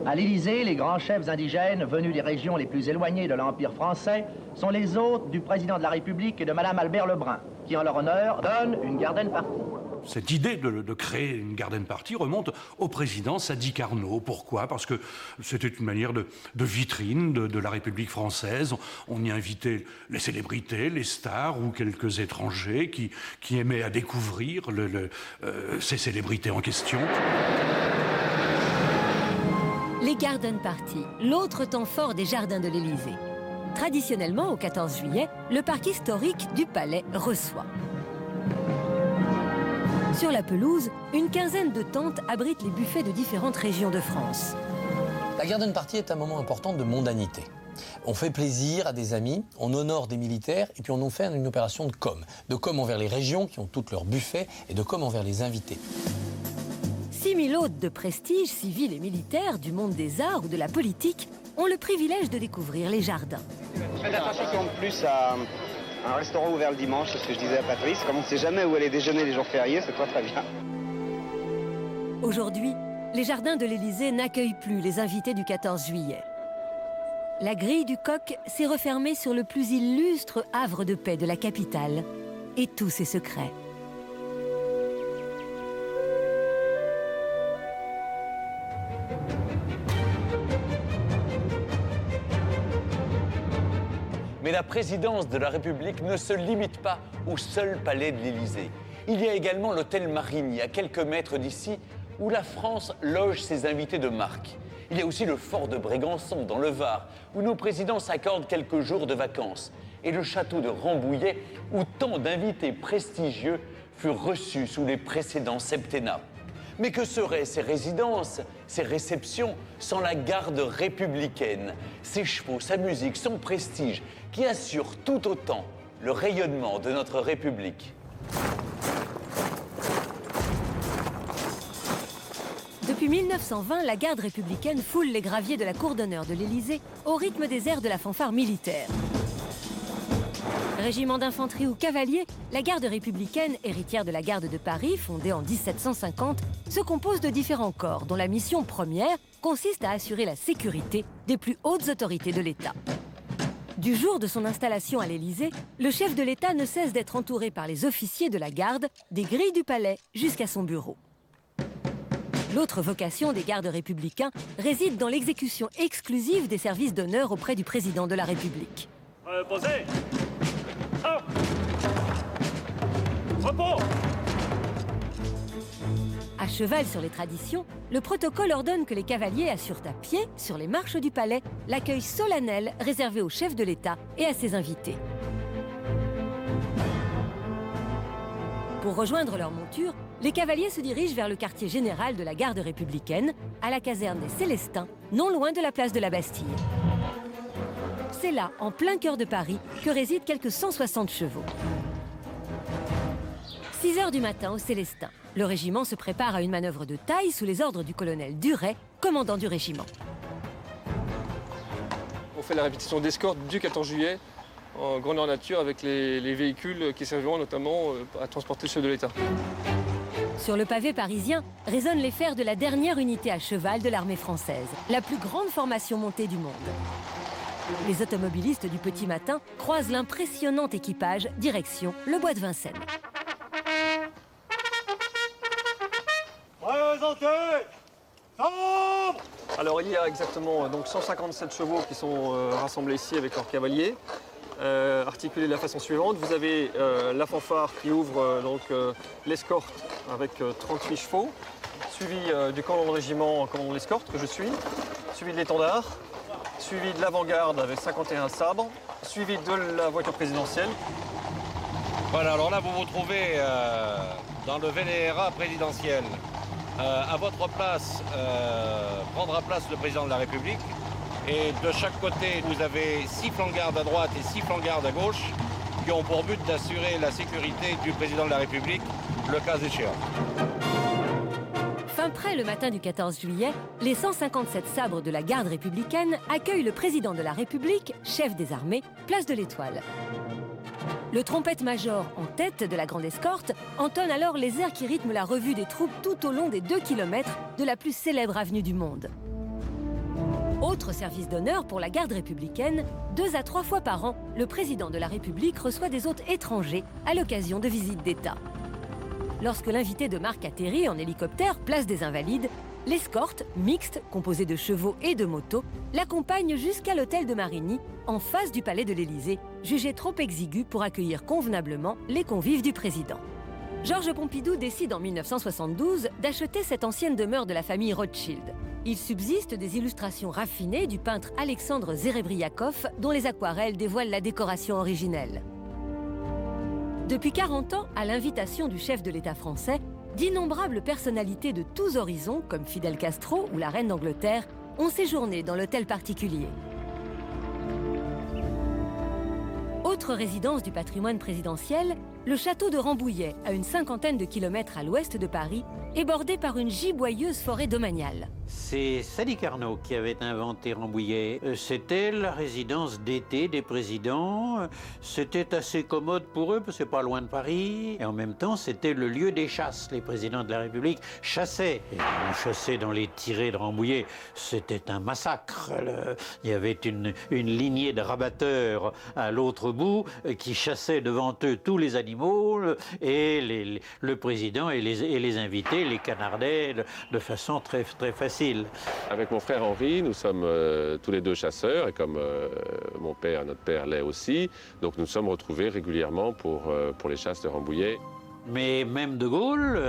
À l'Élysée, les grands chefs indigènes venus des régions les plus éloignées de l'Empire français sont les hôtes du président de la République et de Madame Albert Lebrun, qui en leur honneur donnent une garden party. Cette idée de créer une garden party remonte au président Sadi Carnot. Pourquoi? Parce que c'était une manière de vitrine de la République française. On y invitait les célébrités, les stars ou quelques étrangers qui aimaient à découvrir ces célébrités en question. Les garden parties, l'autre temps fort des jardins de l'Élysée. Traditionnellement, au 14 juillet, le parc historique du Palais reçoit. Sur la pelouse, une quinzaine de tentes abritent les buffets de différentes régions de France. La garden party est un moment important de mondanité. On fait plaisir à des amis, on honore des militaires et puis on en fait une opération de com. De com envers les régions qui ont toutes leurs buffets et de com envers les invités. 6000 hôtes de prestige, civils et militaires, du monde des arts ou de la politique, ont le privilège de découvrir les jardins. Faites attention qu'on monte plus à un restaurant ouvert le dimanche, c'est ce que je disais à Patrice. Comme on ne sait jamais où aller déjeuner les jours fériés, c'est pas très bien. Aujourd'hui, les jardins de l'Élysée n'accueillent plus les invités du 14 juillet. La grille du Coq s'est refermée sur le plus illustre havre de paix de la capitale et tous ses secrets. Mais la présidence de la République ne se limite pas au seul palais de l'Élysée. Il y a également l'hôtel Marigny, à quelques mètres d'ici, où la France loge ses invités de marque. Il y a aussi le fort de Brégançon, dans le Var, où nos présidents s'accordent quelques jours de vacances. Et le château de Rambouillet, où tant d'invités prestigieux furent reçus sous les précédents septennats. Mais que seraient ces résidences, ces réceptions, sans la garde républicaine, ses chevaux, sa musique, son prestige, qui assurent tout autant le rayonnement de notre République? Depuis Depuis 1920, la garde républicaine foule les graviers de la cour d'honneur de l'Élysée au rythme des airs de la fanfare militaire. Régiment d'infanterie ou cavalier, la garde républicaine, héritière de la garde de Paris, fondée en 1750, se compose de différents corps dont la mission première consiste à assurer la sécurité des plus hautes autorités de l'État. Du jour de son installation à l'Élysée, le chef de l'État ne cesse d'être entouré par les officiers de la garde, des grilles du palais jusqu'à son bureau. L'autre vocation des gardes républicains réside dans l'exécution exclusive des services d'honneur auprès du président de la République. Posez. Ah. Repos. À cheval sur les traditions, le protocole ordonne que les cavaliers assurent à pied, sur les marches du palais, l'accueil solennel réservé au chef de l'État et à ses invités. Pour rejoindre leur monture, les cavaliers se dirigent vers le quartier général de la garde républicaine, à la caserne des Célestins, non loin de la place de la Bastille. C'est là, en plein cœur de Paris, que résident quelques 160 chevaux. 6 heures du matin au Célestin. Le régiment se prépare à une manœuvre de taille sous les ordres du colonel Duret, commandant du régiment. On fait la répétition d'escorte du 14 juillet en grandeur nature avec les véhicules qui serviront notamment à transporter le chef de l'État. Sur le pavé parisien résonnent les fers de la dernière unité à cheval de l'armée française, la plus grande formation montée du monde. Les automobilistes du petit matin croisent l'impressionnant équipage direction le bois de Vincennes. Alors il y a exactement donc 157 chevaux qui sont rassemblés ici avec leurs cavaliers, articulés de la façon suivante. Vous avez la fanfare qui ouvre l'escorte avec 38 chevaux, suivi du commandant de régiment, commandant de l'escorte que je suis, suivi de l'étendard, suivi de l'avant-garde avec 51 sabres, suivi de la voiture présidentielle. Voilà, alors là vous vous trouvez dans le VNRA présidentiel. À votre place prendra place le président de la République. Et de chaque côté, vous avez 6 flancs-gardes à droite et 6 flancs-gardes à gauche qui ont pour but d'assurer la sécurité du président de la République, le cas échéant. Fin prêt le matin du 14 juillet, les 157 sabres de la garde républicaine accueillent le président de la République, chef des armées, place de l'Étoile. Le trompette-major, en tête de la grande escorte, entonne alors les airs qui rythment la revue des troupes tout au long des 2 kilomètres de la plus célèbre avenue du monde. Autre service d'honneur pour la garde républicaine, 2 à 3 fois par an, le président de la République reçoit des hôtes étrangers à l'occasion de visites d'État. Lorsque l'invité de marque atterrit en hélicoptère, place des Invalides, l'escorte, mixte, composée de chevaux et de motos, l'accompagne jusqu'à l'hôtel de Marigny, en face du palais de l'Élysée, jugé trop exigu pour accueillir convenablement les convives du président. Georges Pompidou décide en 1972 d'acheter cette ancienne demeure de la famille Rothschild. Il subsiste des illustrations raffinées du peintre Alexandre Zerebriakov, dont les aquarelles dévoilent la décoration originelle. Depuis 40 ans, à l'invitation du chef de l'État français, d'innombrables personnalités de tous horizons, comme Fidel Castro ou la reine d'Angleterre, ont séjourné dans l'hôtel particulier. Autre résidence du patrimoine présidentiel, le château de Rambouillet, à une 50aine de kilomètres à l'ouest de Paris, est bordé par une giboyeuse forêt domaniale. C'est Sadi Carnot qui avait inventé Rambouillet. C'était la résidence d'été des présidents. C'était assez commode pour eux, parce que c'est pas loin de Paris. Et en même temps, c'était le lieu des chasses. Les présidents de la République chassaient. Et on chassait dans les tirées de Rambouillet. C'était un massacre. Il y avait une lignée de rabatteurs à l'autre bout qui chassaient devant eux tous les animaux. Et le président et les invités les canardaient de façon très, très facile. Avec mon frère Henri, nous sommes tous les 2 chasseurs, et comme notre père l'est aussi, donc nous nous sommes retrouvés régulièrement pour les chasses de Rambouillet. Mais même De Gaulle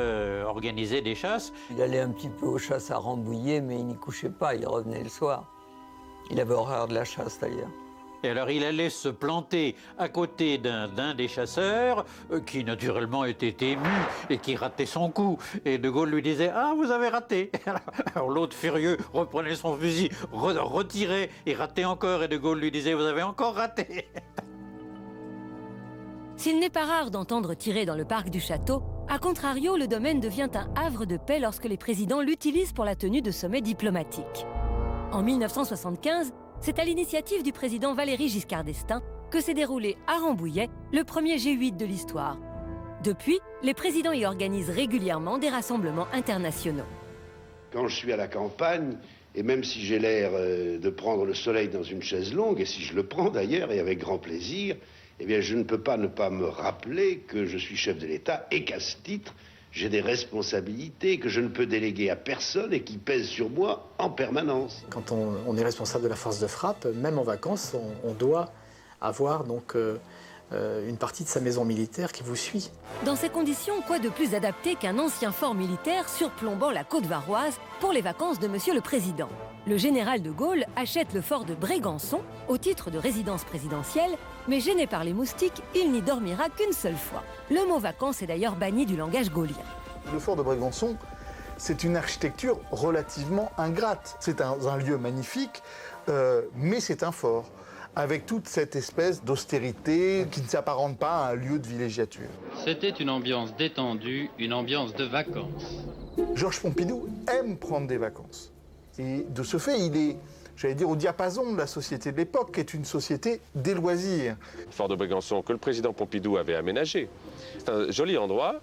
organisait des chasses. Il allait un petit peu aux chasses à Rambouillet, mais il n'y couchait pas, il revenait le soir. Il avait horreur de la chasse d'ailleurs. Et alors il allait se planter à côté d'un des chasseurs qui naturellement était ému et qui ratait son coup. Et De Gaulle lui disait « Ah, vous avez raté !» Alors l'autre furieux reprenait son fusil, retirait et ratait encore. Et De Gaulle lui disait « Vous avez encore raté !» S'il n'est pas rare d'entendre tirer dans le parc du château, A contrario, le domaine devient un havre de paix lorsque les présidents l'utilisent pour la tenue de sommets diplomatiques. En 1975, c'est à l'initiative du président Valéry Giscard d'Estaing que s'est déroulé à Rambouillet le premier G8 de l'histoire. Depuis, les présidents y organisent régulièrement des rassemblements internationaux. Quand je suis à la campagne, et même si j'ai l'air de prendre le soleil dans une chaise longue, et si je le prends d'ailleurs, et avec grand plaisir, eh bien je ne peux pas ne pas me rappeler que je suis chef de l'État et qu'à ce titre, j'ai des responsabilités que je ne peux déléguer à personne et qui pèsent sur moi en permanence. Quand on est responsable de la force de frappe, même en vacances, on doit avoir donc une partie de sa maison militaire qui vous suit. Dans ces conditions, quoi de plus adapté qu'un ancien fort militaire surplombant la côte varoise pour les vacances de Monsieur le Président? Le général de Gaulle achète le fort de Brégançon au titre de résidence présidentielle, mais gêné par les moustiques, il n'y dormira qu'une seule fois. Le mot vacances est d'ailleurs banni du langage gaulien. Le fort de Brégançon, c'est une architecture relativement ingrate. C'est un lieu magnifique, mais c'est un fort, avec toute cette espèce d'austérité qui ne s'apparente pas à un lieu de villégiature. C'était une ambiance détendue, une ambiance de vacances. Georges Pompidou aime prendre des vacances. Et de ce fait, il est, j'allais dire, au diapason de la société de l'époque, qui est une société des loisirs. Le fort de Brégançon que le président Pompidou avait aménagé. C'est un joli endroit,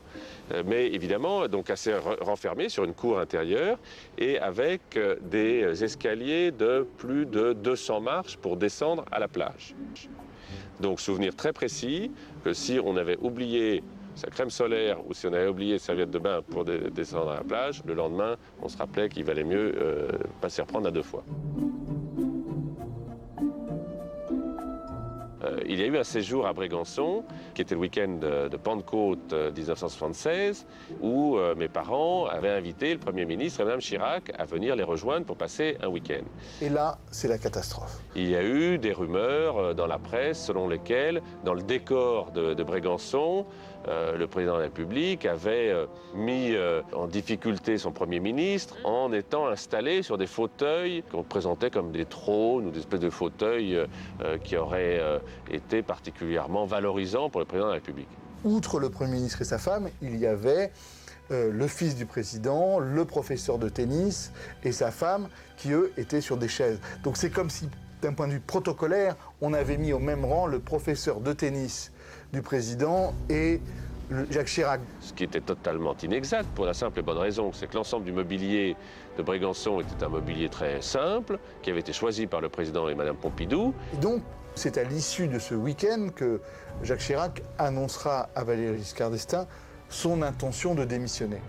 mais évidemment donc assez renfermé sur une cour intérieure et avec des escaliers de plus de 200 marches pour descendre à la plage. Donc souvenir très précis que si on avait oublié sa crème solaire ou si on avait oublié sa serviette de bain pour descendre à la plage, le lendemain, on se rappelait qu'il valait mieux pas s'y reprendre à 2 fois. Il y a eu un séjour à Brégançon, qui était le week-end de Pentecôte 1976, où mes parents avaient invité le Premier ministre et Mme Chirac à venir les rejoindre pour passer un week-end. Et là, c'est la catastrophe. Il y a eu des rumeurs dans la presse selon lesquelles, dans le décor de Brégançon, le président de la République avait mis en difficulté son Premier ministre en étant installé sur des fauteuils qu'on présentait comme des trônes ou des espèces de fauteuils qui auraient été particulièrement valorisants pour le président de la République. Outre le Premier ministre et sa femme, il y avait le fils du président, le professeur de tennis et sa femme qui, eux, étaient sur des chaises. Donc c'est comme si, d'un point de vue protocolaire, on avait mis au même rang le professeur de tennis du président et Jacques Chirac. Ce qui était totalement inexact pour la simple et bonne raison, c'est que l'ensemble du mobilier de Brégançon était un mobilier très simple, qui avait été choisi par le président et Mme Pompidou. Et donc, c'est à l'issue de ce week-end que Jacques Chirac annoncera à Valéry Giscard d'Estaing son intention de démissionner.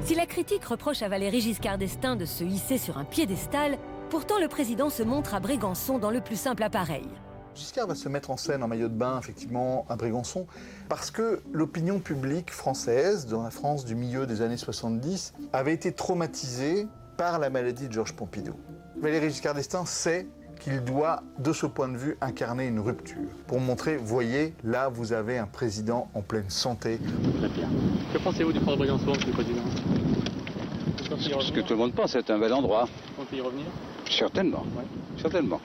Si la critique reproche à Valéry Giscard d'Estaing de se hisser sur un piédestal, pourtant le président se montre à Brégançon dans le plus simple appareil. Giscard va se mettre en scène en maillot de bain, effectivement, à Brégançon, parce que l'opinion publique française, dans la France du milieu des années 70, avait été traumatisée par la maladie de Georges Pompidou. Valéry Giscard d'Estaing sait qu'il doit, de ce point de vue, incarner une rupture, pour montrer, voyez, là, vous avez un président en pleine santé. Très bien. Que pensez-vous du fort de Brégançon, Monsieur le Président? Ce que tout le monde pense, c'est un bel endroit. Vous comptez y revenir? Certainement, certainement.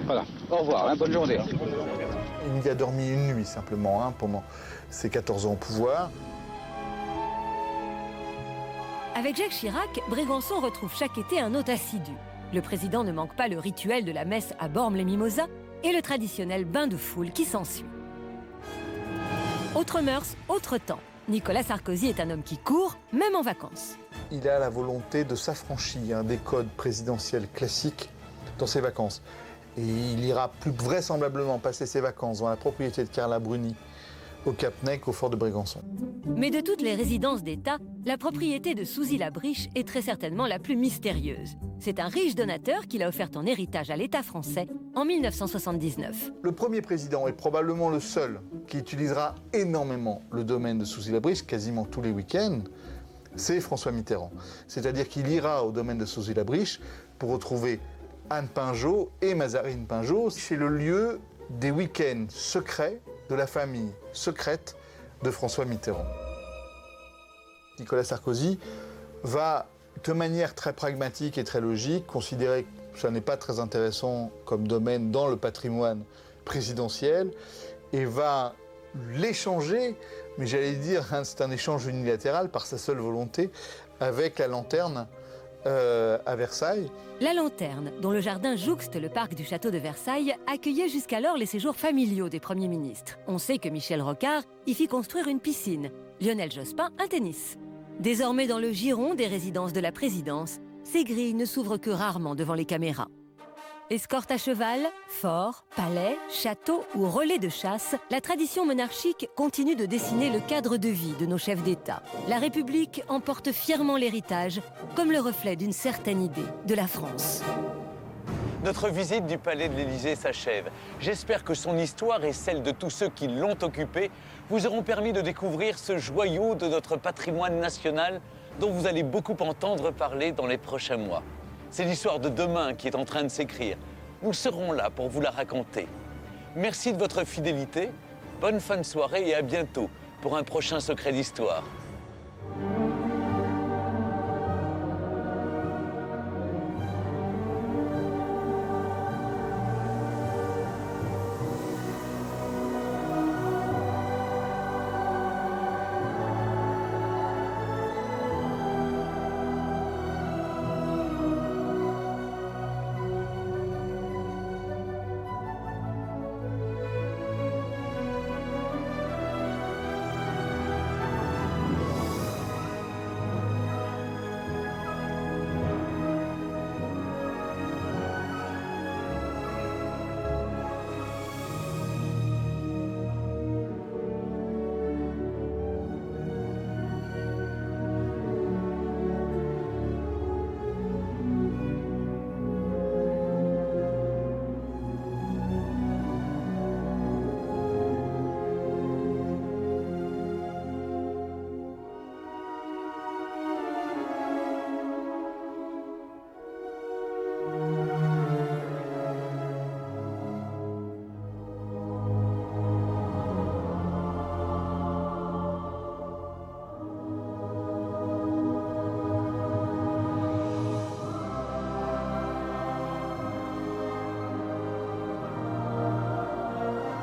Voilà, au revoir, bonne journée. Il y a dormi une nuit simplement pendant ses 14 ans au pouvoir. Avec Jacques Chirac, Brégançon retrouve chaque été un hôte assidu. Le président ne manque pas le rituel de la messe à Bormes-les-Mimosas et le traditionnel bain de foule qui s'ensuit. Autre mœurs, autre temps. Nicolas Sarkozy est un homme qui court, même en vacances. Il a la volonté de s'affranchir des codes présidentiels classiques dans ses vacances. Et il ira plus vraisemblablement passer ses vacances dans la propriété de Carla Bruni, au Cap-Nec, au fort de Brégançon. Mais de toutes les résidences d'État, la propriété de Souzy-la-Briche est très certainement la plus mystérieuse. C'est un riche donateur qui l'a offerte en héritage à l'État français en 1979. Le premier président est probablement le seul qui utilisera énormément le domaine de Souzy-la-Briche, quasiment tous les week-ends, c'est François Mitterrand. C'est-à-dire qu'il ira au domaine de Souzy-la-Briche pour retrouver Anne Pinjot et Mazarine Pinjot. C'est le lieu des week-ends secrets de la famille secrète de François Mitterrand. Nicolas Sarkozy va, de manière très pragmatique et très logique, considérer que ça n'est pas très intéressant comme domaine dans le patrimoine présidentiel et va l'échanger, mais j'allais dire, hein, c'est un échange unilatéral par sa seule volonté avec la lanterne à Versailles. La lanterne, dont le jardin jouxte le parc du château de Versailles, accueillait jusqu'alors les séjours familiaux des premiers ministres. On sait que Michel Rocard y fit construire une piscine, Lionel Jospin un tennis. Désormais dans le giron des résidences de la présidence, ces grilles ne s'ouvrent que rarement devant les caméras. Escorte à cheval, fort, palais, château ou relais de chasse, la tradition monarchique continue de dessiner le cadre de vie de nos chefs d'État. La République en porte fièrement l'héritage, comme le reflet d'une certaine idée de la France. Notre visite du palais de l'Élysée s'achève. J'espère que son histoire et celle de tous ceux qui l'ont occupé vous auront permis de découvrir ce joyau de notre patrimoine national dont vous allez beaucoup entendre parler dans les prochains mois. C'est l'histoire de demain qui est en train de s'écrire. Nous serons là pour vous la raconter. Merci de votre fidélité, bonne fin de soirée et à bientôt pour un prochain Secret d'Histoire.